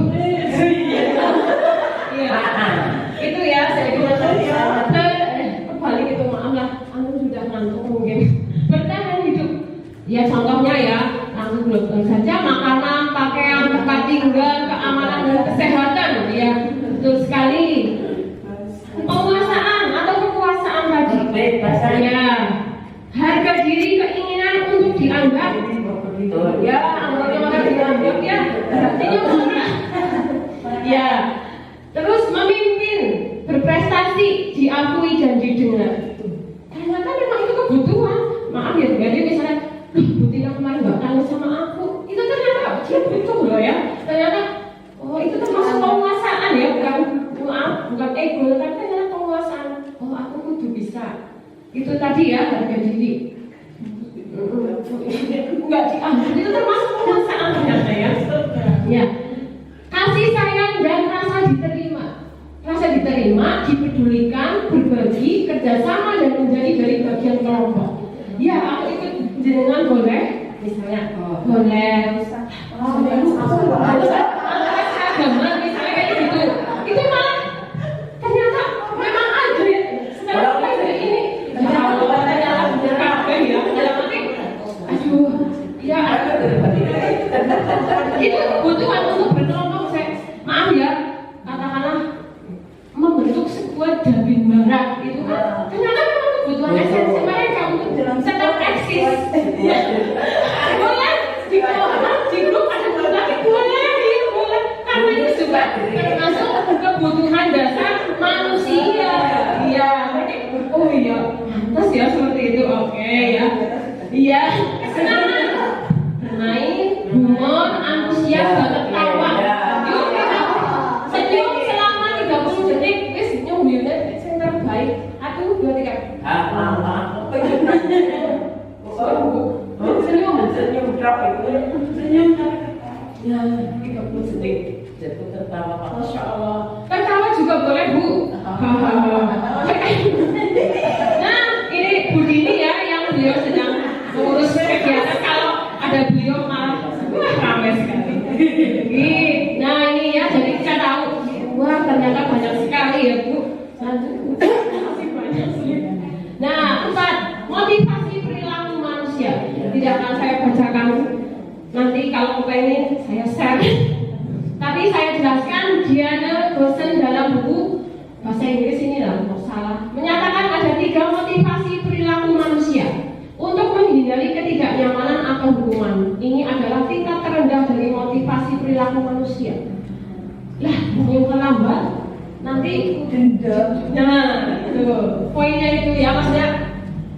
Iya. Itu ya saya bilang kebalik itu, maaf lah, aku sudah ngantuk mungkin. Bertahan hidup. Ya contohnya ya, aku belum saja makanan, pakaian, tempat tinggal, keamanan dan kesehatan. Ya betul sekali. Penguasaan atau kekuasaan tadi. Ya. Harga diri, keinginan untuk dianggap. Ya, anggota dianggap ya. Artinya murah. Ya. Terus memimpin, berprestasi, diakui dan didengar. Ternyata memang itu kebutuhan. Maaf ya, jadi misalnya, Bu Tina kemarin nggak kangen sama aku. Itu ternyata dia butuh loh ya. Ternyata, oh itu termasuk penguasaan ya, bukan ego, tapi ternyata penguasaan. Oh aku kudu bisa. Itu tadi ya harga diri. Enggak diambil, itu termasuk penguasaan ternyata ya. Ya. Kasih sayang dan rasa diterima, dipedulikan, berbagi, kerjasama dan menjadi dari bagian kelompok. Ya, aku ikut jenengan boleh, misalnya boleh. Agama misalnya kayak gitu. Itu malah ternyata memang ada ya. Setelah dari ini, kafe ya, aduh, ya. Itu kebutuhan untuk berkelompok. Maaf ya, katakanlah membentuk sebuah dabin barat itu kan ternyata memang kebutuhan esensi mereka untuk tetap eksis. Boleh di grup ada lagi boleh karena itu juga termasuk kebutuhan dasar manusia. Iya, oh iya, pantas ya seperti itu. Oke ya, iya, kesenangan, bermain, humor, antusias, ketawa. Yuk kita senyum selama 30 detik, wis nyumbirnya yang terbaik. 1, 2, 3. Senyum drop itu. Senyum. Ya, 30 detik. Jatuh tertawa. Masya Allah. Tertawa juga boleh Bu. Nah, ini Bu Dini ya yang beliau sedang mengurus kegiatan. Kalau ada beliau malah ramai sekali. Nah ini ya, jadi kita tahu. Wah ternyata banyak sekali ya Bu. Masih banyak sih. Nah 4, motivasi perilaku manusia. Tidak akan saya bacakan. Nanti kalau pengen saya share. Tapi saya jelaskan. Diana dosen dalam buku bahasa Inggris ini lah, salah. Menyatakan ada 3 motivasi perilaku manusia untuk menghindari ketidaknyamanan atau hukuman. Ini adalah tingkat terendah dari motivasi perilaku manusia. Lah, yang terlambat nanti denda. Nah, itu poinnya itu ya, maksudnya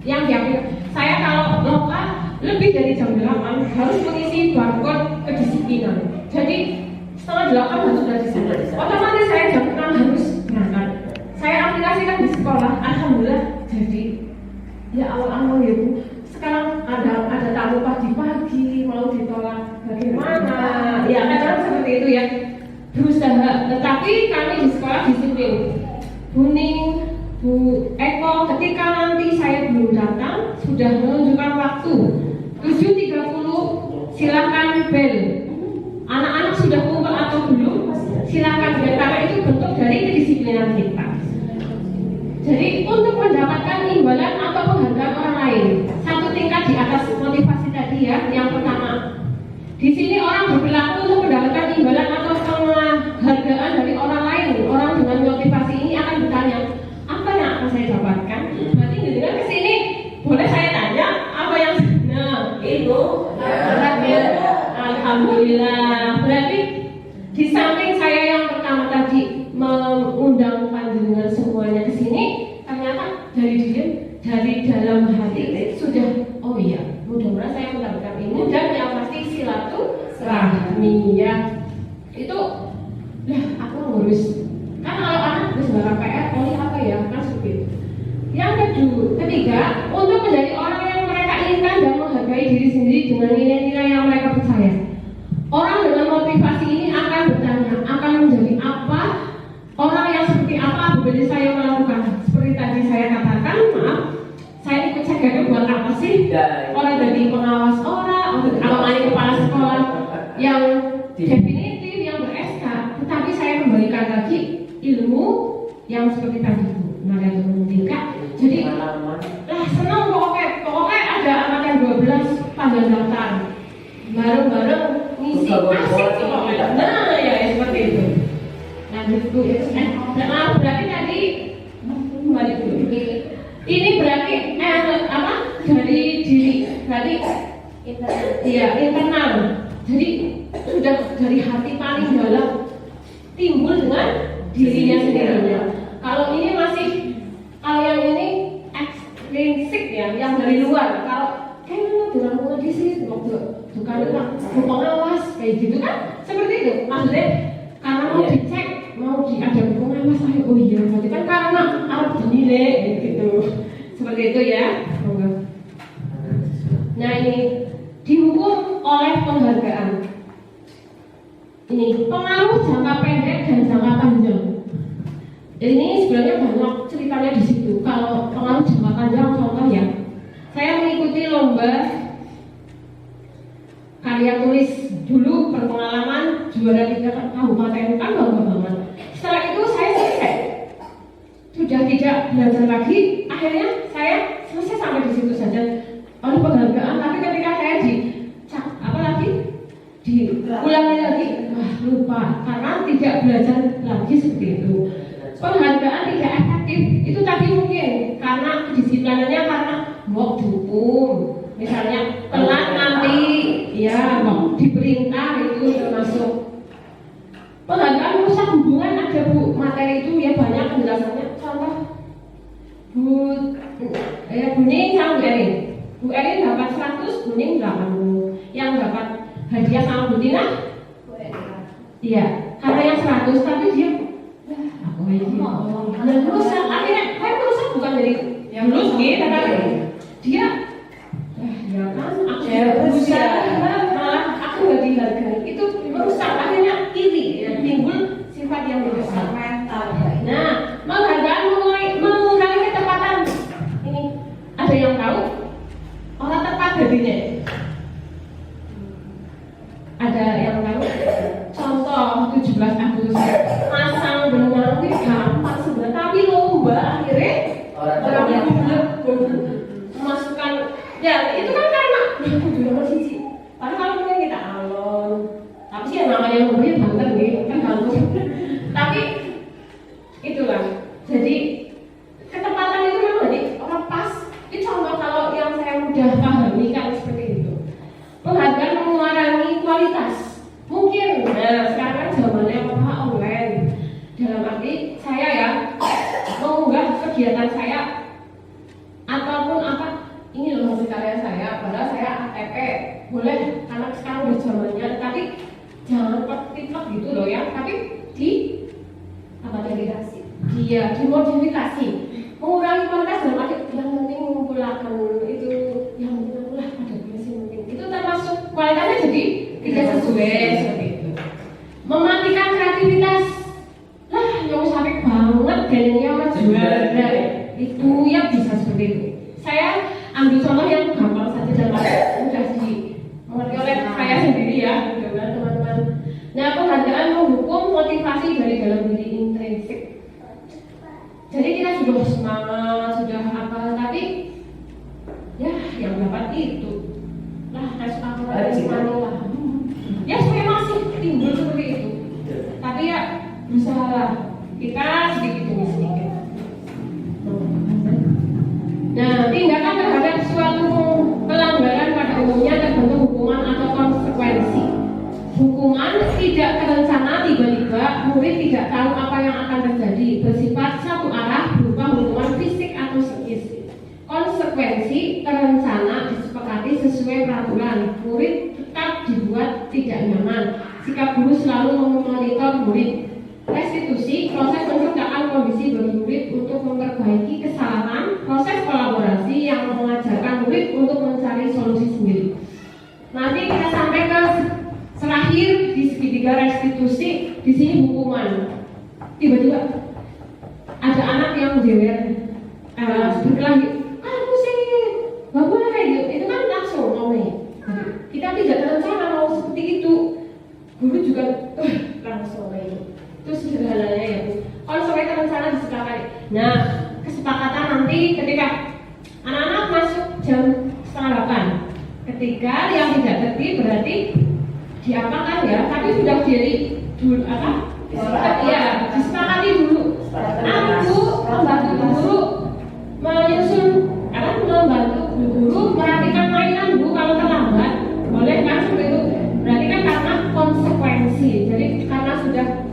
yang diambil Saya kalau lokal lebih dari jam 8 harus mengisi barcode kedisiplinan. Jadi setengah 8 harus sudah di sana. Otomatis saya jam 6 harus berangkat. Saya aplikasikan di sekolah, alhamdulillah jadi. Ya awal-awal ya Bu, sekarang ada tamu pagi-pagi mau ditolak bagaimana? Ya kadang seperti itu ya. Berusaha, tetapi kami di sekolah disiplin. Buning, Bu Eko, ketika nanti saya belum datang sudah menunjukkan waktu 7.30 silakan bel. Anak-anak sudah kumpul atau belum? Silakan bel, karena itu bentuk dari kedisiplinan kita. Jadi untuk mendapatkan imbalan atau penghargaan orang lain, satu tingkat di atas motivasi tadi ya. Yang pertama, di sini orang berperilaku untuk mendapatkan imbalan atau penghargaan dari orang lain. Orang dengan motivasi ini akan bertanya, apa yang akan saya dapatkan? Berarti dengan kesini boleh saya tanya apa yang itu? Alhamdulillah. Berarti di samping saya yang pertama tadi mengundang panjenengan semuanya ke sini, ternyata dari dalam hati sudah, oh iya, mudah-mudahan saya mendapatkan ini dan yang pasti silaturahmi ya. Itu lah aku ngurus. Kan kalau anak bisa bakal PR, oleh apa ya? Kan seperti itu. Yang ketiga, untuk menjadi orang yang mereka inginkan dan menghargai diri sendiri dengan nilai-nilai yang mereka percaya. Orang dengan motivasi ini akan bertanya, akan menjadi apa? Orang yang seperti apa apabila saya melakukan? Seperti tadi saya katakan, maaf, saya ikut CGD buat apa sih? Orang jadi pengawas orang, kalau ada kepala sekolah yang definitif, yang ber-SK, tetapi saya kembalikan lagi ilmu yang seperti tadi Bu, nada turun tingkat. Jadi, senang pokoknya ada anak yang 12 panjang daftar, bareng-bareng ngisi asik pokoknya. Nah ya seperti itu. Lanjut Bu. Nah berarti tadi kembali dulu. Ini berarti apa? Dari diri, berarti internal. Jadi sudah dari hati paling dalam timbul dengan dirinya sendiri. Kalau ini masih, kalau yang ini ekstrinsik ya, yang dari luar. Kalau kayaknya dalam kondisi bukan pengawas kayak gitu kan, seperti itu. Maksudnya karena mau dicek, mau ada pengawas, oh iya, berarti kan karena harus dinilai gitu. Seperti itu ya. Nah ini dihukum oleh penghargaan. Ini pengaruh jangka pendek dan jangka panjang. Ini sebenarnya banyak ceritanya di situ. Kalau pengaruh jangka panjang, contoh ya, saya mengikuti lomba karya tulis dulu, berpengalaman juara 3 kabupaten, kan bangga banget. Setelah itu saya selesai, sudah tidak belajar lagi. Akhirnya saya selesai sampai di situ saja oleh penghargaan. Tapi ketika saya diulangi lagi, wah lupa karena tidak belajar lagi seperti itu. Penghargaan tidak efektif itu tadi mungkin karena kedisiplinannya, karena mau dukung, misalnya telat nanti ya mau diperintah, itu termasuk penghargaan. Merusak hubungan ada Bu, materi itu ya banyak penjelasannya. Contoh Buning sama Bu Erin dapat 100, Buning 80. Yang dapat hadiah sama Bu Tina? Iya, karena yang 100 tapi dia aku yang merusak. Akhirnya merusak bukan dari yang lulus gitu, tapi dia ya kan aku berusaha malah aku gak dihargai, itu merusak. Akhirnya iri ya, timbul sifat yang merusak. Nah, penghargaan mengurangi ketepatan. Ini ada yang tahu? Orang tepat jadinya. Ada yang tahu? Contoh 17 Agustus masang benang itu gampang sebenarnya, tapi lomba akhirnya orang yang memasukkan ya itu kan karena aku juga masih sih. Padahal kalau mungkin kita alon, tapi sih yang namanya lombanya banget nih kan gantung. Tapi itulah. Jadi ketepatan itu memang jadi orang pas. Ini contoh kalau yang saya mudah pahami kan seperti itu. Penghargaan mengurangi kualitas. Mungkin, nah sekarang kan zamannya apa online. Dalam arti saya ya mengunggah kegiatan saya ataupun apa, ini loh boleh karena sekarang udah zamannya, tapi jangan plek-plek gitu loh ya, tapi di apa tadi dia dimodifikasi, mengurangi kualitas dalam arti yang penting mengumpulkan itu, yang penting lah pada prinsip penting itu termasuk kualitasnya jadi tidak sesuai seperti itu. Mematikan kreativitas lah yang sampai banget kayaknya mas juara itu ya bisa seperti itu. Saya ambil contoh yang gampang saja dan mudah dimengerti oleh saya sendiri ya, mudah-mudahan teman-teman. Nah, penghargaan menghukum motivasi dari dalam diri intrinsik. Jadi kita sudah semangat, sudah apa, tapi ya yang dapat itu lah tes lah. Ya supaya masih timbul seperti itu. Tapi ya berusaha kita sedikit demi sedikit. Nah, tindakan terhadap suatu pelanggaran pada umumnya terbentuk hukuman atau konsekuensi. Hukuman tidak terencana, tiba-tiba murid tidak tahu apa yang akan terjadi, bersifat satu arah berupa hukuman fisik atau psikis. Konsekuensi terencana disepakati sesuai peraturan, murid tetap dibuat tidak nyaman. Sikap guru selalu memonitor murid. Restitusi, proses menciptakan kondisi bagi murid untuk memperbaiki kesalahan, proses kolaborasi yang mengajarkan murid untuk mencari solusi sendiri. Nanti kita sampai ke terakhir di segitiga restitusi, di sini hukuman. Tiba-tiba ada anak yang jewer, berkelahi, aku sih nggak boleh kayak gitu. Itu kan langsung ngomongin. Kita tidak terencana mau seperti itu. Guru juga langsung kayak gitu. Itu sederhananya ya Bu. Kalau sampai terencana disepakati. Nah, kesepakatan nanti ketika anak-anak masuk jam 7:30. Ketika yang tidak tertib berarti diapakan ya, tapi sudah jadi dulu apa? Ya, disepakati dulu. Aku membantu guru menyusun apa? Membantu guru merapikan mainan Bu kalau terlambat. Boleh kan seperti itu? Berarti kan karena konsekuensi. Jadi karena sudah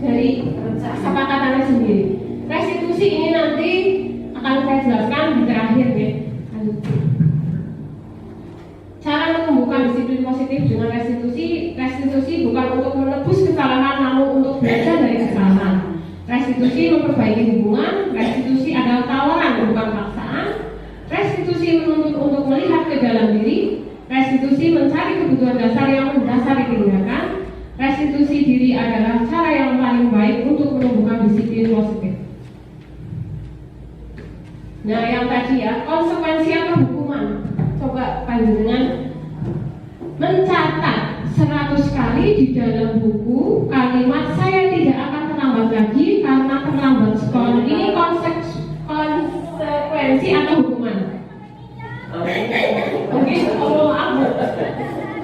dari kesepakatannya sendiri. Restitusi ini nanti akan saya jelaskan di terakhir ya. Cara menumbuhkan disiplin positif dengan restitusi. Restitusi bukan untuk menebus kesalahan, namun untuk belajar dari kesalahan. Restitusi memperbaiki hubungan. Restitusi adalah tawaran bukan paksaan. Restitusi menuntut untuk melihat ke dalam diri. Restitusi mencari kebutuhan dasar yang mendasari tindakan. Restitusi diri adalah cara yang paling baik untuk menumbuhkan disiplin positif. Nah, yang tadi ya, konsekuensi atau hukuman. Coba panjenengan mencatat 100 kali di dalam buku kalimat saya tidak akan terlambat lagi karena terlambat sekolah. Ini konsekuensi atau hukuman? Oke,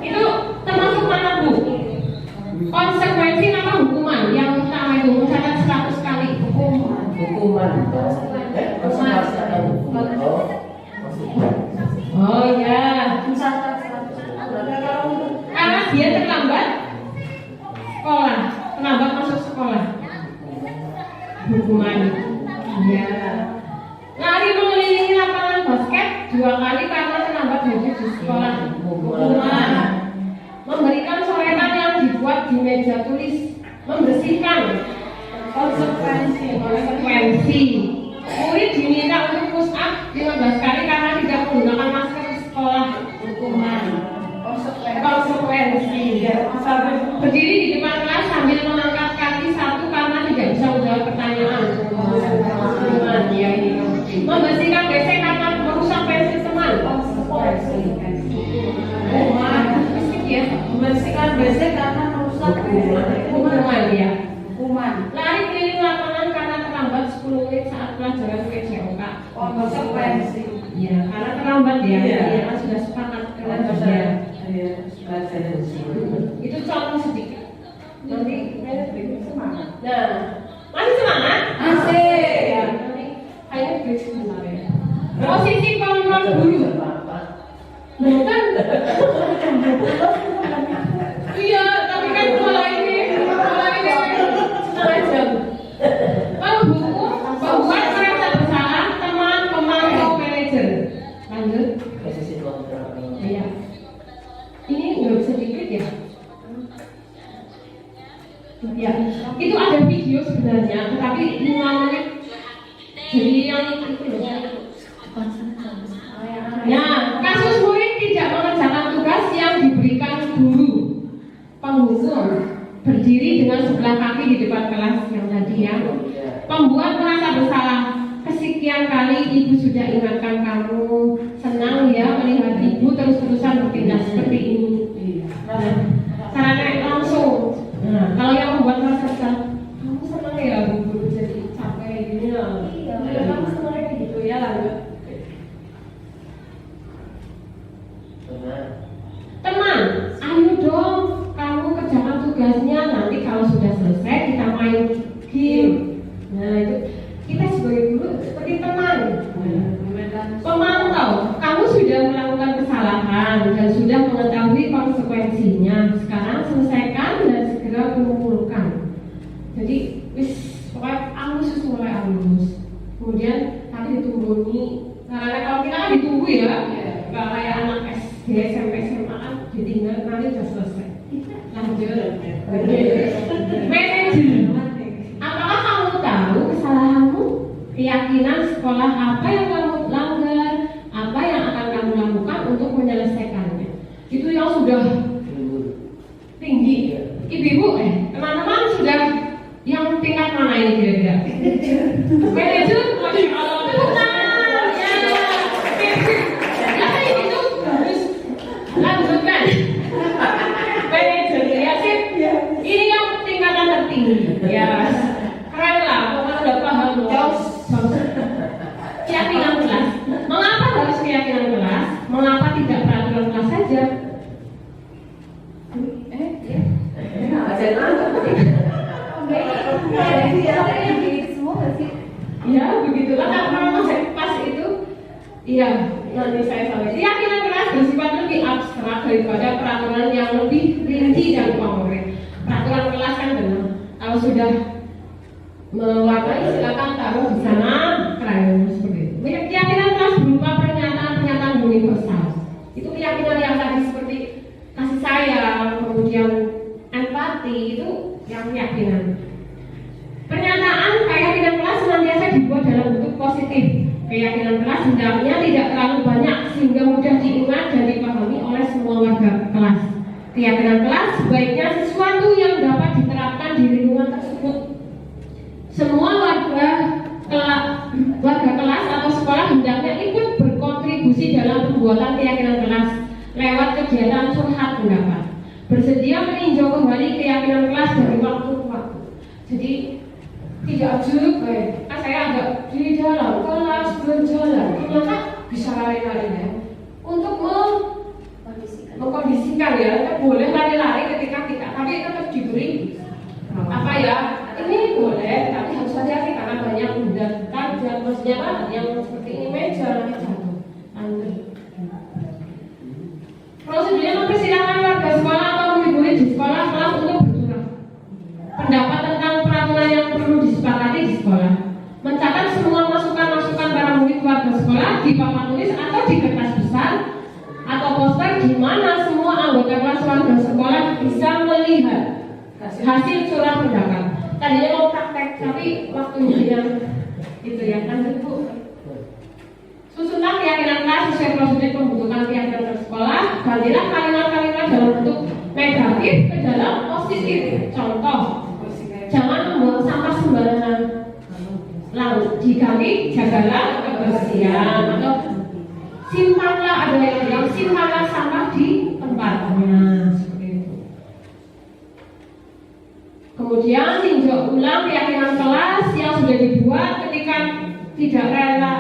itu termasuk mana Bu? Konsekuensi apa hukuman? Yang pertama itu mencatat 100 kali. Hukuman. Oh ya. Karena dia terlambat sekolah, terlambat masuk sekolah. Hukuman. Ya. Lari mengelilingi lapangan basket 2 kali karena terlambat di sekolah. Hukuman. Memberikan coretan yang dibuat di meja tulis. Membersihkan. Konsekuensi. Murid diminta untuk push up 15 kali karena tidak menggunakan masker di sekolah. Hukuman. Konsekuensi. Berdiri di depan kelas sambil mengangkat kaki 1 karena tidak bisa menjawab pertanyaan. Hukuman. Ya ini. Membersihkan WC karena merusak pensil teman. Konsekuensi. Hukuman. Ya. Membersihkan WC karena merusak hukuman ya. Hukuman. Lari keliling lapangan karena terlambat 10 menit saat pelajaran PJOK. Konsekuensi. Ya, karena terlambat ya. Ya, kan sudah sepakat dengan dia. Itu contoh sedikit. Nanti semangat. Nah, masih semangat? Masih. Ya, nanti ayo break sebentar ya. Posisi kontrol guru. Bukan. Iya, tapi kan mulai ini setengah jam. Menghukum, membuat merasa bersalah teman pemantau manajer. Lanjut. Posisi kontrol. Iya. Ya, itu ada video sebenarnya, tetapi 5 menit. Jadi yang itu loh. Nah, kasus murid tidak mengerjakan tugas yang diberikan guru. Penghukum berdiri dengan sebelah kaki di depan kelas yang tadi ya. Pembuat merasa bersalah. Kesekian kali ibu sudah ingatkan kamu. Senang ya melihat ibu terus-terusan bertindak seperti ini. Nah, caranya langsung. Nah, kalau yang membuat merasa bersalah, kamu senang ya bu jadi capek gini lah. Iya, kamu senang kayak gitu ya lanjut. Teman, ayo dong kamu kerjakan tugasnya. Nanti kalau sudah selesai kita main game. Nah itu kita sebagai guru seperti teman. Pemantau, kamu sudah melakukan kesalahan dan sudah mengetahui konsekuensinya. Sekarang selesaikan dan segera kumpulkan. Jadi pokoknya angus mulai angus. Kemudian nanti ditunggu. Karena kalau kita kan ditunggu ya, nggak kayak anak SD, SMP, SMA kan ditinggal nanti sudah selesai. Lanjut. Manajer. Apakah kamu tahu kesalahanmu? Keyakinan sekolah apa yang kamu langgar? Apa yang akan kamu lakukan untuk menyelesaikannya? Itu yang sudah tinggi. Ibu-ibu, teman-teman sudah yang tingkat mana ini kira-kira? Manajer, masya Allah. Lanjutkan. Manajer ya sih. Ini yang tingkatan tertinggi. Ya, keren lah. Pokoknya udah paham loh. Keyakinan kelas. Mengapa harus keyakinan kelas? Mengapa tidak peraturan kelas saja? Ya, begitulah. Kalau pas itu, iya. Nanti saya sampaikan. Keyakinan kelas bersifat lebih abstrak daripada peraturan yang lebih rinci dan konkret. Peraturan kelas kan benar. Kalau sudah mewarnai silakan taruh di sana krayon seperti itu. Keyakinan kelas berupa pernyataan-pernyataan universal. Itu keyakinan yang tadi seperti kasih sayang, kemudian empati itu yang keyakinan. Pernyataan keyakinan kelas senantiasa dibuat dalam bentuk positif. Keyakinan kelas hendaknya tidak terlalu banyak sehingga mudah diingat dan dipahami oleh semua warga kelas. Keyakinan kelas sebaiknya sesuatu yang dapat diterapkan di lingkungan tersebut. Semua warga kelas atau sekolah hendaknya ikut berkontribusi dalam pembuatan keyakinan kelas lewat kegiatan curhat pendapat. Bersedia meninjau kembali keyakinan kelas dari waktu ke waktu. Jadi tidak juk, kan saya agak di dalam kelas berjalan, ternyata bisa lari-lari ya. Untuk mengkondisikan ya, kita boleh lari-lari ketika kita, tapi tetap diberi apa ya? Ini boleh, tapi harus hati-hati karena banyak benda tajam, maksudnya apa? Yang seperti ini meja nanti jatuh. Prosedurnya mempersilahkan warga sekolah atau murid-murid di sekolah kelas untuk bercurah pendapat tentang peraturan yang perlu disepakati di sekolah. Mencatat semua masukan-masukan para murid warga sekolah di papan tulis atau di kertas besar atau poster di mana semua anggota kelas warga sekolah bisa melihat hasil curah pendapat. Tadinya mau praktek tapi waktunya yang itu ya kan Bu. Susunan keyakinan kelas sesuai prosedur pembentukan keyakinan sekolah. Gantilah kalimat-kalimat dalam bentuk negatif ke dalam positif. Contoh, jangan membuang sampah sembarangan. Lalu diganti jagalah kebersihan atau simpanlah, ada yang bilang simpanlah sampah di tempatnya seperti itu. Kemudian tinjau ulang keyakinan kelas yang sudah dibuat ketika tidak rela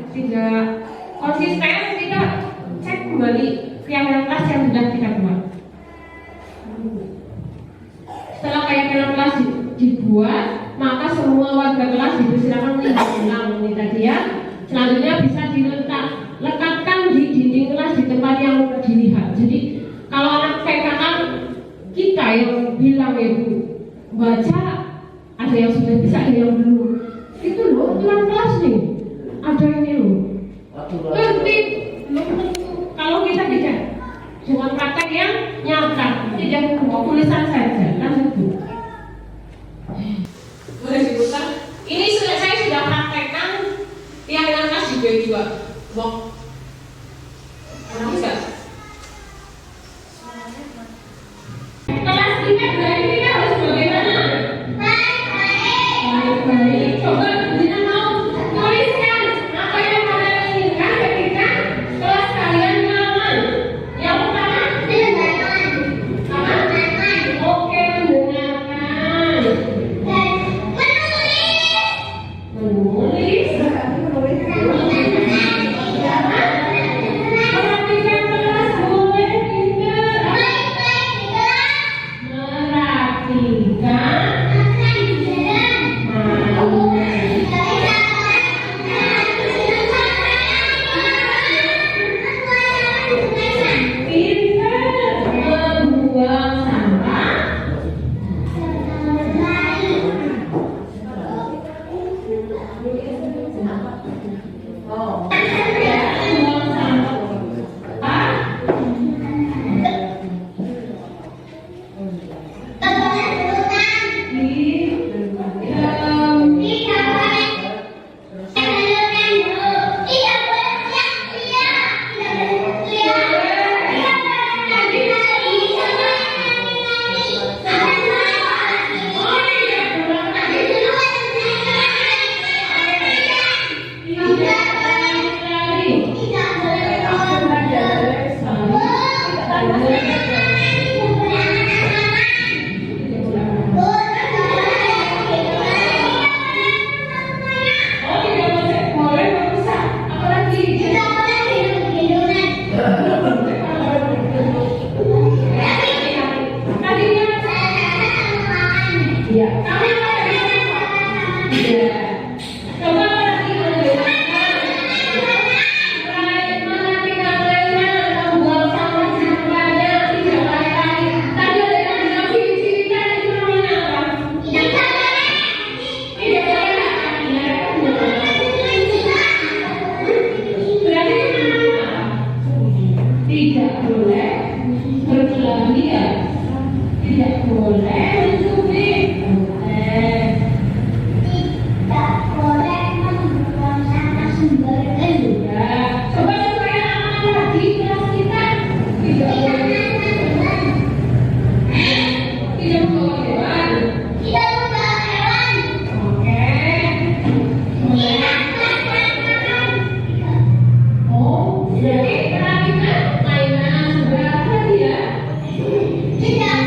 tidak konsisten, kita cek kembali keyakinan kelas yang sudah kita buat. Setelah keyakinan kelas dibuat, maka semua warga kelas dipersilakan melihat ulang ini tadi ya. Selanjutnya bisa dilekatkan di dinding kelas di tempat yang dilihat. Jadi kalau anak TK kan kita yang bilang ya Bu, baca ada yang sudah bisa, ada yang belum. Itu loh aturan kelas nih, ada ini loh. Ngerti kalau kita tidak dengan praktek yang nyata, tidak tulisan saja, kan Bu. dua. Mau? Bisa? Kelas kita berarti kita harus bagaimana? Baik. Coba Dina mau tuliskan apa yang kalian inginkan ketika kelas kalian nyaman. Yang pertama, mendengarkan. Oke, mendengarkan. Menulis. Perhatikan kelas boleh pintar. Merhatikan. Pintar membuang sampah. Tidak boleh berkelahian, tidak boleh mencuri, tidak boleh membuang sampah sembarangan. Coba supaya aman lagi kelas kita. Tidak boleh tidak membawa hewan. Tidak membawa hewan. Oke. Oh, jadi perhatikan mainan seberapa dia? Tidak.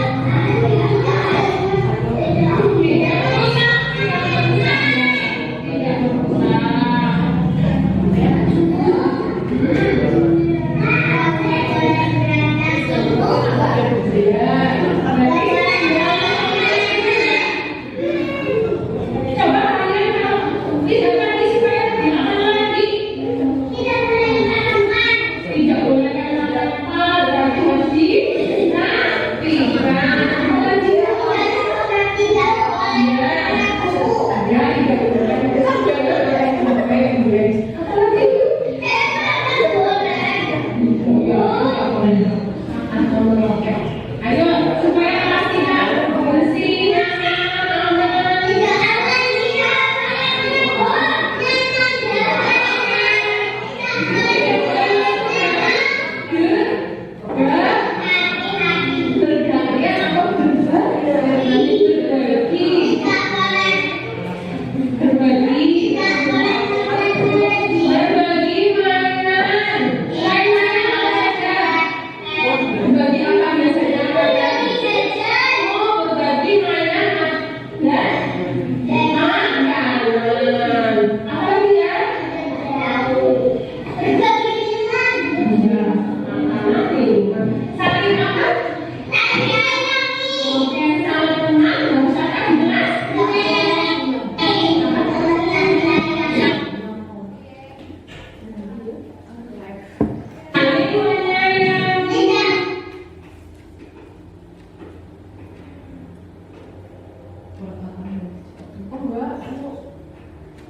Ayo supaya kelas kita bersih,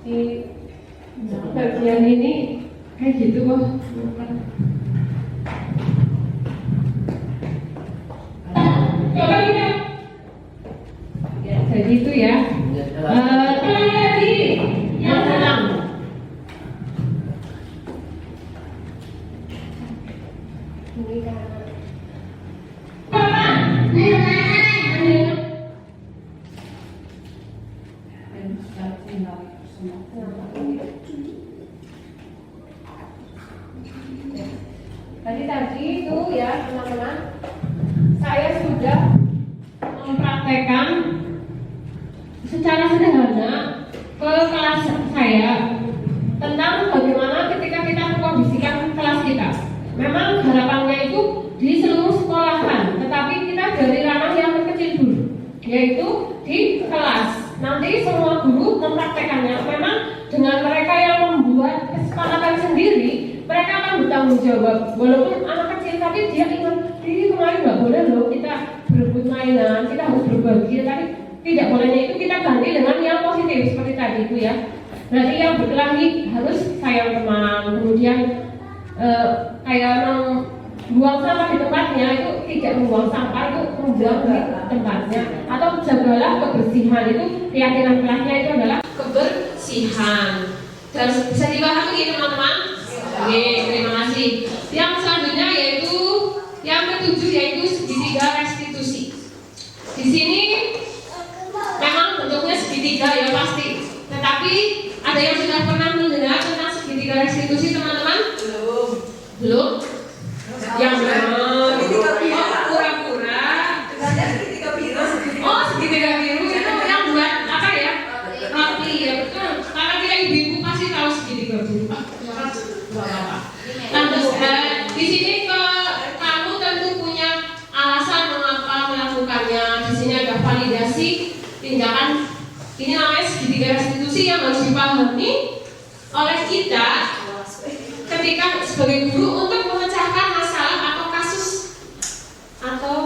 di bagian ini kayak gitu kok. Coba lihat. Ya, jadi itu ya. Lagi yang senang. Jadi tadi itu ya teman-teman, saya sudah mempraktekkan secara sederhana ke kelas saya tentang bagaimana ketika kita mengkondisikan kelas kita. Memang harapannya itu di seluruh sekolahan, tetapi kita dari ranah yang terkecil dulu, yaitu di kelas. Nanti semua guru mempraktekannya. Memang dengan mereka yang membuat kesepakatan sendiri, mereka akan bertanggung jawab. Walaupun anak kecil, tapi dia ingat, ini kemarin nggak boleh loh kita berebut mainan, kita harus berbagi. Tapi tidak bolehnya itu kita ganti dengan yang positif seperti tadi itu ya. Berarti yang berkelahi harus sayang teman, kemudian kayak buang sampah di tempatnya itu tidak membuang sampah, itu membuang di tempatnya, atau jagalah kebersihan. Itu keyakinan kelasnya itu adalah kebersihan. Dan bisa dipahami teman-teman? Oke, terima kasih. Yang selanjutnya yaitu yang ketujuh, yaitu segitiga restitusi. Di sini memang bentuknya segitiga ya pasti, tetapi ada yang sudah pernah mendengar tentang segitiga restitusi teman-teman? Belum? Yang benar? Oh, pura-pura. Oh, segitiga biru itu yang buat apa ya? Roti ya, betul. Karena kita ibu-ibu pasti tahu segitiga biru. Di sini kamu tentu punya alasan mengapa melakukannya. Di sini ada validasi tindakan. Ini namanya segitiga restitusi yang harus dipahami oleh kita ketika sebagai guru untuk memecahkan masalah atau kasus atau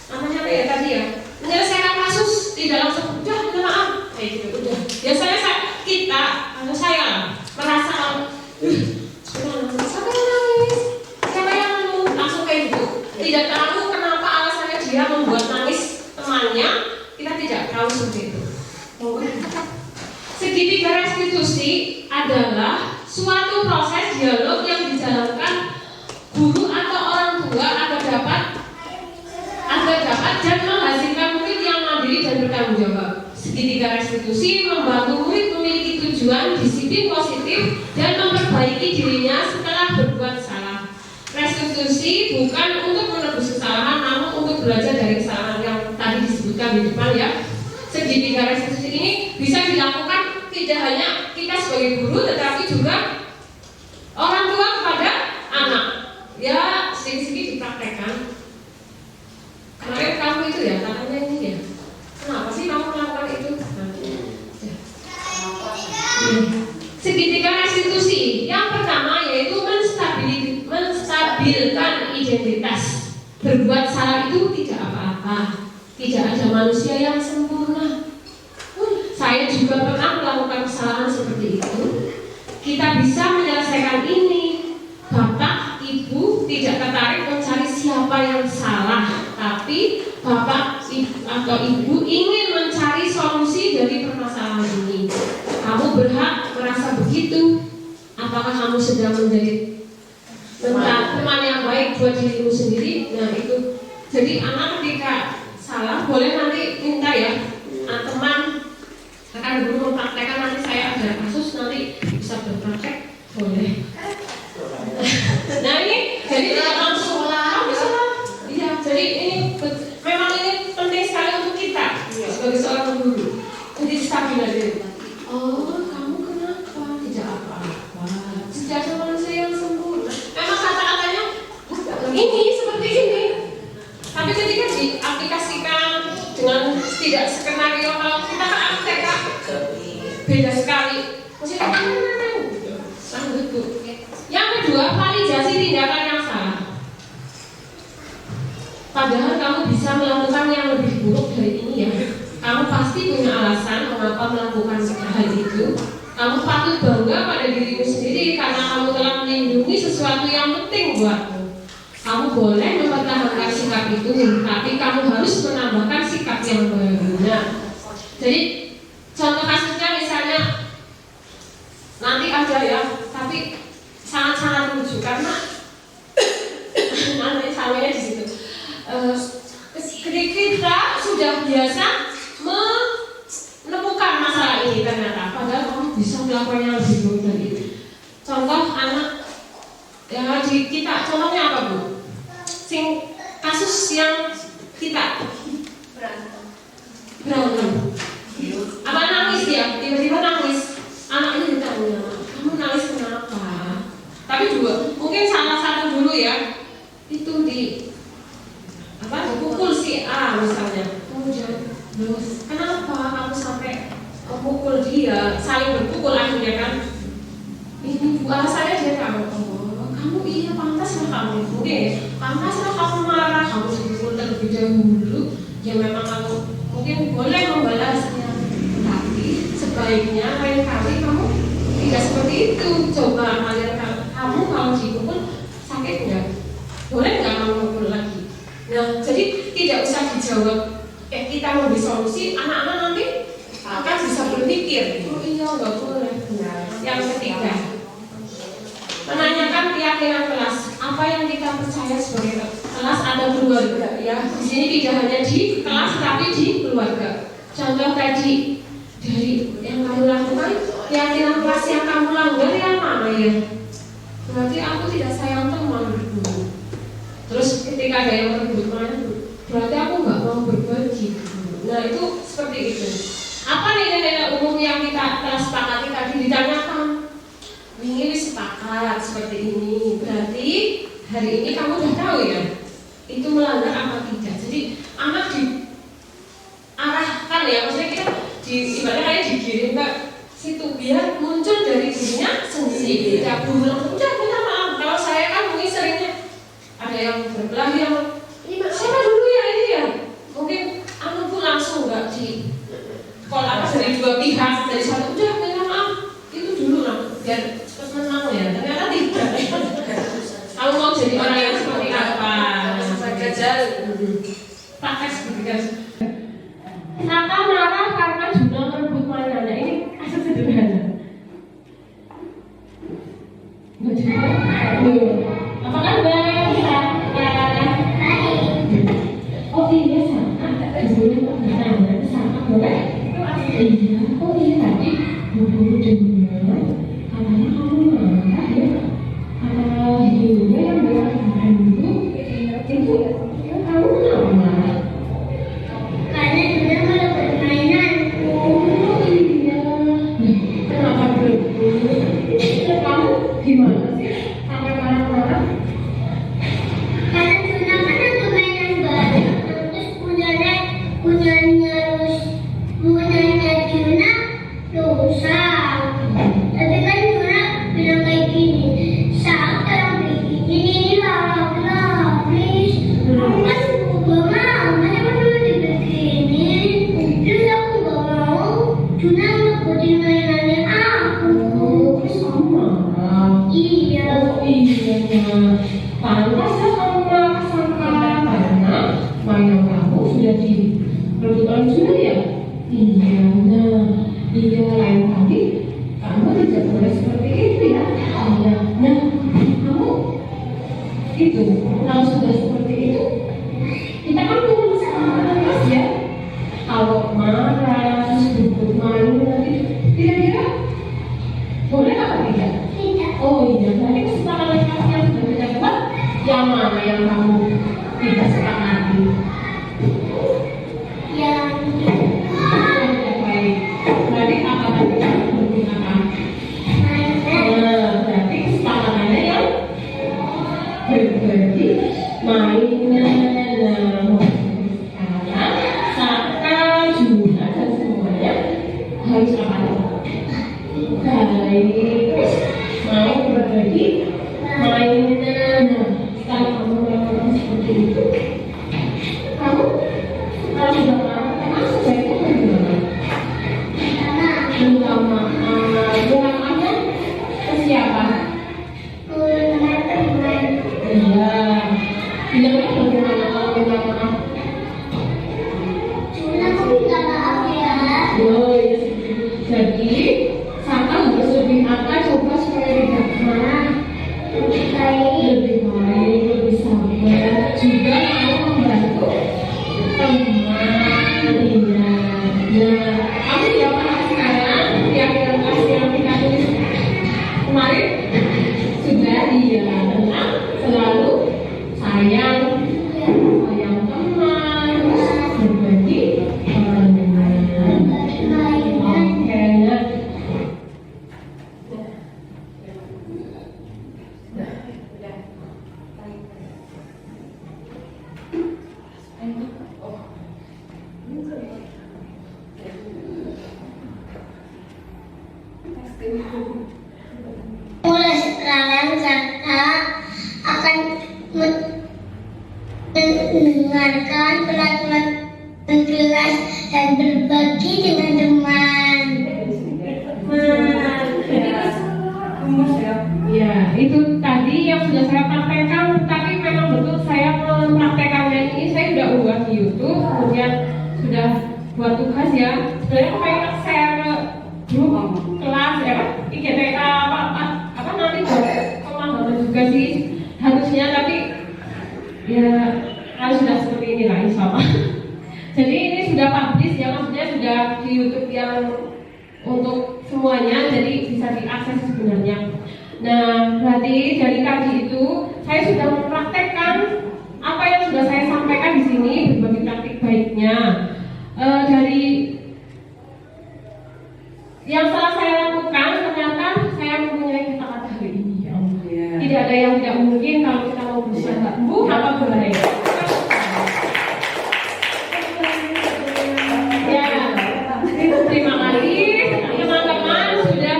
namanya apa ya tadi ya, menyelesaikan kasus tidak langsung udah minta maaf kayak gitu udah. Biasanya kita atau saya merasa siapa yang nangis, siapa yang langsung kayak gitu, tidak tahu kenapa alasannya dia membuat nangis temannya, kita tidak tahu seperti itu. Segitiga restitusi adalah suatu proses dialog yang dijalankan guru atau orang tua agar dapat dan menghasilkan murid yang mandiri dan bertanggung jawab. Segitiga restitusi membantu murid memiliki tujuan disiplin positif dan memperbaiki dirinya setelah berbuat salah. Restitusi bukan untuk menebus kesalahan, namun untuk belajar dari kesalahan yang tadi disebutkan di depan ya. Segitiga restitusi ini bisa dilakukan tidak hanya kita sebagai guru, tetapi juga orang tua kepada anak. Ya, sedikit-sedikit dipraktekkan. Kemarin kamu itu ya, katanya ini ya. Kenapa sih kamu melakukan itu? Segitiga restitusi. Yang pertama yaitu menstabilkan identitas. Berbuat salah itu tidak apa-apa. Tidak ada manusia yang sempurna. Saya juga pernah melakukan kesalahan seperti itu. Kita bisa menyelesaikan ini. Bapak, Ibu tidak tertarik mencari siapa yang salah, tapi Bapak atau Ibu ingin mencari solusi dari permasalahan ini. Kamu berhak merasa begitu. Apakah kamu sedang menjadi teman yang baik buat dirimu sendiri? Nah itu. Jadi anak ketika salah boleh nanti minta ya teman akan dulu mempraktekkan, nanti saya ada kasus nanti bisa berpraktek boleh. Nah ini jadi tidak langsung iya, jadi ini memang ini penting sekali untuk kita sebagai seorang guru. Jadi stabil aja. Oh kamu kenapa? Tidak apa-apa. Sejak manusia yang sempurna. Memang kata-katanya ini seperti ini. Tapi ketika diaplikasikan dengan tidak skenario, kalau kita kan TK beda sekali. Maksudnya sanggup. Yang kedua, validasi tindakan yang salah. Padahal kamu bisa melakukan yang lebih buruk dari ini ya. Kamu pasti punya alasan mengapa melakukan hal itu. Kamu patut bangga pada dirimu sendiri karena kamu telah melindungi sesuatu yang penting buatmu. Kamu boleh mempertahankan sikap itu, tapi kamu harus menambahkan sikap yang berguna. Jadi contoh kasusnya misalnya nanti ada ya, tapi sangat-sangat lucu karena nanti samanya di situ. Kita sudah biasa menemukan masalah ini ternyata, padahal kamu bisa melakukan yang lebih buruk dari itu. Contoh anak ya di kita, contohnya apa Bu? juga. Mungkin salah satu dulu ya, itu dipukul si A misalnya. Kemudian, kenapa kamu sampai pukul dia, saling berpukul akhirnya kan? Ini alasannya dia kamu iya pantaslah kamu mungkin pantaslah kamu marah, kamu dipukul terlebih dahulu. Ya memang kamu mungkin boleh membalasnya, tapi sebaiknya lain kali kamu tidak seperti itu. Coba kalian kamu kalau dipukul sakit nggak? Boleh nggak kamu pukul lagi? Nah, jadi tidak usah dijawab. Kita mau solusi, anak-anak nanti akan bisa berpikir. Oh iya nggak boleh. Nah, yang ketiga, menanyakan keyakinan kelas. Apa yang kita percaya sebagai kelas ada keluarga ya. Di sini tidak hanya di kelas tapi di keluarga. Contoh tadi dari yang kamu lakukan, keyakinan kelas yang kamu langgar yang mana ya? Berarti aku tidak sayang teman. Terus ketika ada yang merebut teman, berarti aku nggak mau berbagi. Nah itu seperti itu. Apa nilai-nilai umum yang kita telah sepakati tadi ditanyakan? Ini sepakat seperti ini. Berarti hari ini kamu udah tahu ya itu melanggar apa tidak. Jadi anak diarahkan ya, maksudnya kita ibaratnya kayak digiring ke situ biar muncul dari dirinya sendiri. Tidak perlu langsung udah minta maaf. Kalau saya kan mungkin seringnya ada yang berkelahi yang ini siapa dulu ya ini ya. Mungkin aku pun langsung nggak di kalau apa dari dua pihak, dari satu udah minta maaf itu dulu lah biar menang ya, ternyata tidak. Kamu mau jadi orang yang seperti apa? Praktek seperti kan. Nakal marah karena juga merebut mainannya. Ini asal sederhana. Nggak juga. Apa kabar? Oh iya sama. Ibunya kok nanya sama boleh? Iya. Oh iya tadi buru-buru dengar. Katanya kamu marah ya? Ibunya yang bilang dulu itu kamu kenapa marah? Karena dia merebut mainanku. Oh iya. Kenapa berebut? Kamu gimana sih sampai marah-marah? Karena Juna kan ada mainan baru, terus punyanya Juna rusak. Tapi kan Juna bilang kayak gini, saat orang bikin ini lah, please. Aku kan gak mau, masa kan dulu dibikinin. Terus aku gak mau, Juna ngerebutin mainannya aku. Terus kamu marah? Iya. Oh iya. Pantas ya kamu marah karena mainan kamu sudah direbut oleh Juna ya? Iya, nah, iya lain kali kamu tidak boleh seperti itu ya. Iya, nah, kamu itu kalau sudah seperti itu kita kan turun sama kelas ya. Kalau marah terus berebut mainan kira-kira boleh apa tidak? Tidak. Oh iya, berarti kesepakatan kelas yang sudah kita buat yang mana yang kamu tidak sepakati? Yang Baik, berarti apa tadi yang menggunakan? Berarti kesepakatannya yang berbagi mainan. Karena Saka, Juna dan semuanya harus apa? Baik, mau berbagi mainan. Setelah kamu melakukan seperti itu, kamu kalau sudah melakukan sebaiknya bagaimana? Minta maaf. Bilang aja ke siapa? teman-teman. Iya. Bilangnya bagaimana kalau minta maaf? Juna aku minta maaf ya. Oh iya. Jadi Saka harus lebih apa? Coba supaya tidak marah. Lebih baik. Lebih baik, lebih sabar. Juga mau membantu teman. Iya. Nah, kamu tidak pernah sekarang keyakinan kelas yang kita tulis kemarin sudah iya tentang selalu sayang teman, berbagi mainan. Oke, nah mendengarkan pelajaran kelas dan berbagi dengan teman. Ya, itu tadi yang sudah saya praktekkan, tapi memang betul saya mempraktekannya ini, saya sudah unggah di YouTube, kemudian sudah buat tugas ya. Sebenarnya aku pengen share ke grup kelas ya, IGTK apa nanti buat pemahaman juga sih harusnya, tapi ya harus sudah seperti inilah insya Allah. Jadi ini sudah publish ya, maksudnya sudah di YouTube yang untuk semuanya, jadi bisa diakses sebenarnya. Nah, berarti dari tadi itu saya sudah mempraktekkan apa yang sudah saya sampaikan di sini, berbagai praktik baiknya. Dari yang telah saya lakukan, ternyata saya mempunyai kata-kata hari ini. Ya Allah. Tidak ada yang tidak mungkin kalau kita mau berusaha. Bu, apa boleh? Ya, terima kasih teman-teman sudah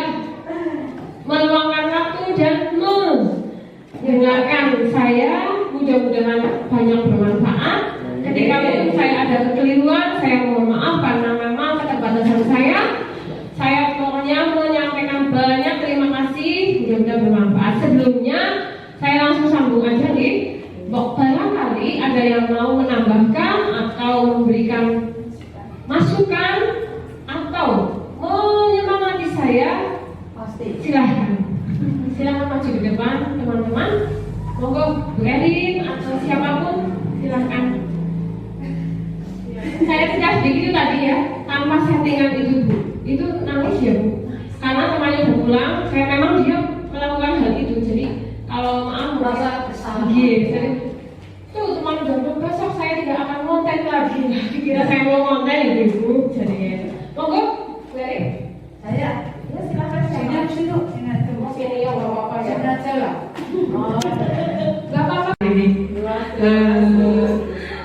meluangkan waktu dan mendengarkan saya. Mudah-mudahan banyak bermanfaat. Ketika mungkin saya ada kekeliruan, saya mohon maaf karena memang keterbatasan saya. Saya pokoknya menyampaikan banyak terima kasih. Mudah-mudahan bermanfaat. Sebelumnya saya langsung sambung aja nih. Barangkali ada yang mau menambahkan atau memberikan masukan atau menyemangati saya, silahkan maju ke depan teman-teman. Monggo Bu Erin atau siapapun silahkan. Saya tidak sedikit tadi ya, tanpa settingan itu Bu, itu nangis ya Bu, karena temannya udah pulang. Saya memang dia melakukan hal itu, jadi kalau maaf merasa bersalah. Jadi tuh teman udah pulang, besok saya tidak akan konten lagi. Dikira saya mau konten gitu Bu. Jadi monggo Bu Erin. Saya Ya silahkan sini sini ya nggak apa-apa ya. aja lah. Nggak apa-apa. Ini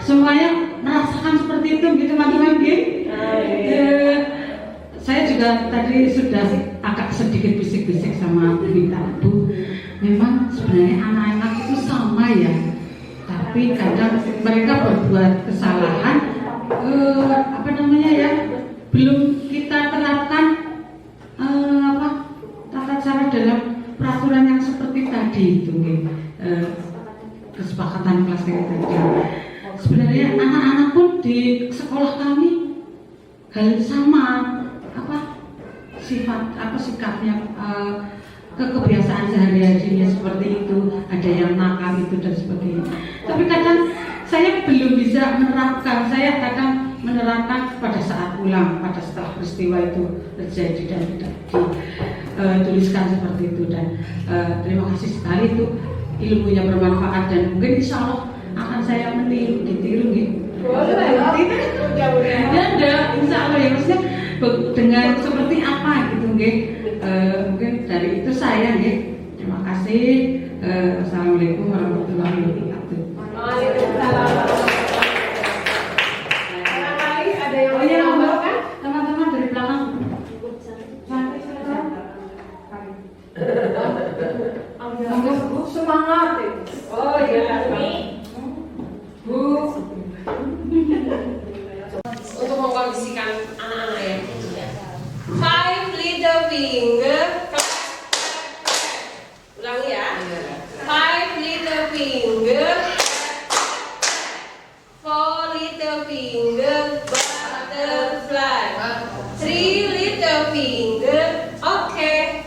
semuanya merasakan seperti itu gitu teman-teman gitu. Saya juga tadi sudah agak sedikit bisik-bisik sama Bita Bu. Memang sebenarnya anak-anak itu sama ya, tapi kadang mereka berbuat kesalahan, belum kita terapkan tata cara dalam peraturan yang seperti tadi itu, kesepakatan kelas yang tadi. Sebenarnya anak-anak pun di sekolah kami hal sama, sikapnya, kebiasaan sehari-harinya seperti itu, ada yang nakal itu dan sebagainya. Tapi kadang saya belum bisa menerapkan, saya kadang menerapkan pada saat pulang, pada setelah peristiwa itu terjadi dan tidak dituliskan seperti itu. Dan terima kasih sekali itu, ilmunya bermanfaat dan mungkin insya Allah akan saya ditiru gitu. Ya, insya Allah ya, maksudnya dengan seperti apa gitu, mungkin dari itu saya terima kasih. Assalamualaikum warahmatullahi wabarakatuh. Waalaikumsalam. Barangkali ada yang mau menambahkan? Teman-teman dari belakang. Semangat. Oh iya, Bu. Untuk mengkondisikan anak-anak ya. 5 little finger. Ulangi ya. 5 little finger. 4 little finger butterfly. 3 little finger. Okay.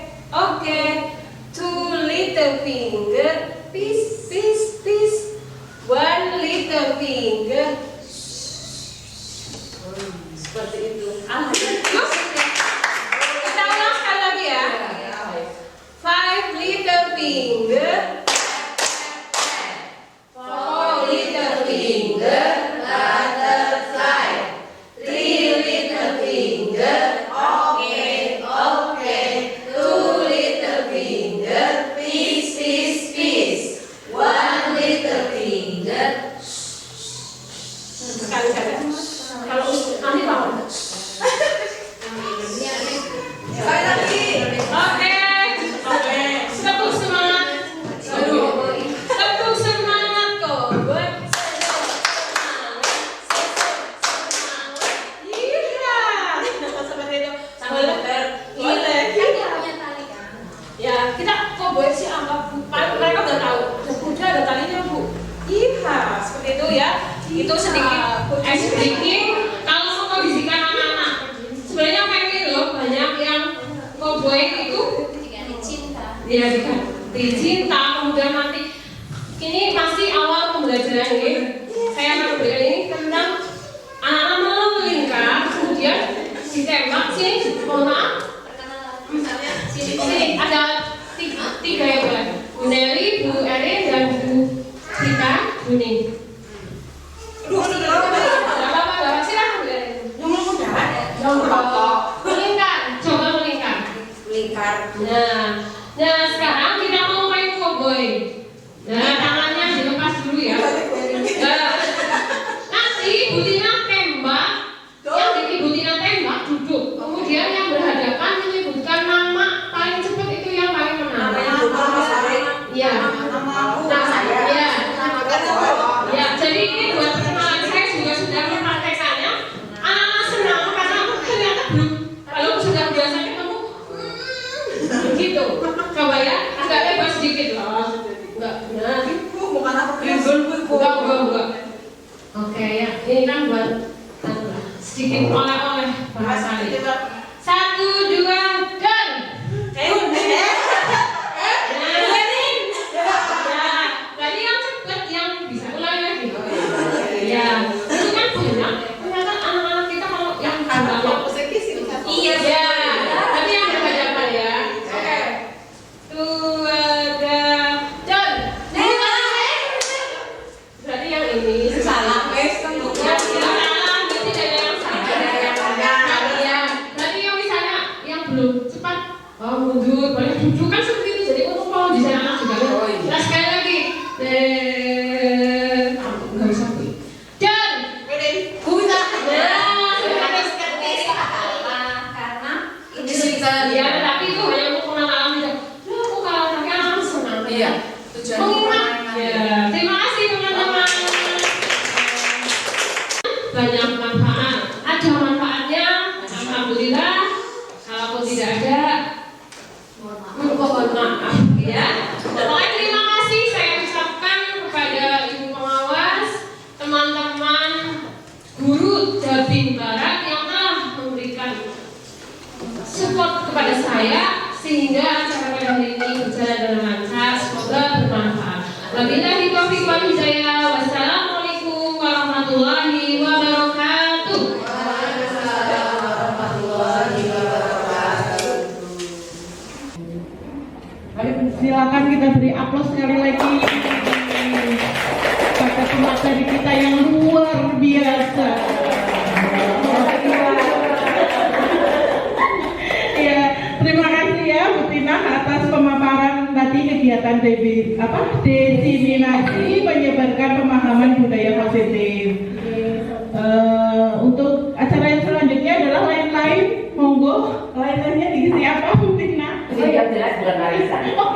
2 little finger. Peace. 1 little finger. Seperti itu. Kita ulang sekali lagi ya. 5 little finger. 4 little finger. Butterfly. 3 little finger. Okay. 2 little finger. Peace. koboi sih anggap mereka udah tahu, udah ada talinya Bu. Iya, seperti itu ya. Itu sedikit explaining kalau mengkondisikan anak-anak. Sebenarnya pengen loh banyak yang koboi itu ya dicinta, kemudian nanti ini masih awal pembelajaran ini. Saya akan memberikan ini tentang anak-anak melingkar, kemudian ditembak sini, mohon maaf. Sini ada tiga ya Bu. Bu Nelly, Bu Erin, dan Bu Rita, Bu Ning. Nah, sekarang kita mau main koboi. Nah, tangannya dilepas dulu ya. Nah, nanti Bu Tina tembak, yang Ibu Tina tembak duduk. Kemudian yang berhadapan menyebutkan nama paling cepat itu yang paling menang. Iya. Ya, jadi ini buat perkenalan saya juga sudah mempraktekannya. Anak-anak senang karena ternyata belum. Kalau sudah biasa ketemu, begitu. Coba ya, agak lebar sedikit loh. Enggak, nah. Enggak. Oke ya, ini kan buat sedikit oleh-oleh bahasa ini. 1, 2, dan. Tadi yang cepat yang bisa ulang lagi. Ya, itu kan banyak. Ternyata anak-anak kita kalau yang iya ya, tapi yang berhadapan ya. Oke. 2, 3, dan. Berarti yang ini salah. Yang salah, berarti tidak ada yang salah. Ya, berarti yang misalnya yang belum cepat, mundur, boleh duduk kan seperti itu. Jadi untuk mau di sana juga. Nah sekali lagi, nggak bisa Bu. Dan. Ya, tapi itu hanya untuk pengenalan aja. Loh, aku kalah tapi anak senang. Iya. Mengingat. Ya, terima kasih teman-teman. Banyak manfaat. Ada manfaatnya. Alhamdulillah. Kalaupun tidak ada, mohon maaf. Ya. Pokoknya terima kasih saya ucapkan kepada Ibu Pengawas, teman-teman guru Dabing Barat yang telah memberikan support kepada saya sehingga acara pada hari ini berjalan dengan lancar. Semoga bermanfaat. Wabillahi taufiq wal hidayah. Wassalamualaikum warahmatullahi wabarakatuh. Silakan kita beri aplaus sekali lagi pada pemateri kita yang luar biasa. Ya, terima kasih ya Bu Tina atas pemaparan tadi kegiatan diseminasi menyebarkan pemahaman budaya positif. Untuk acara yang selanjutnya adalah lain-lain. Monggo, lain-lainnya diisi apa Bu Tina? Jelas bukan warisan. Oh,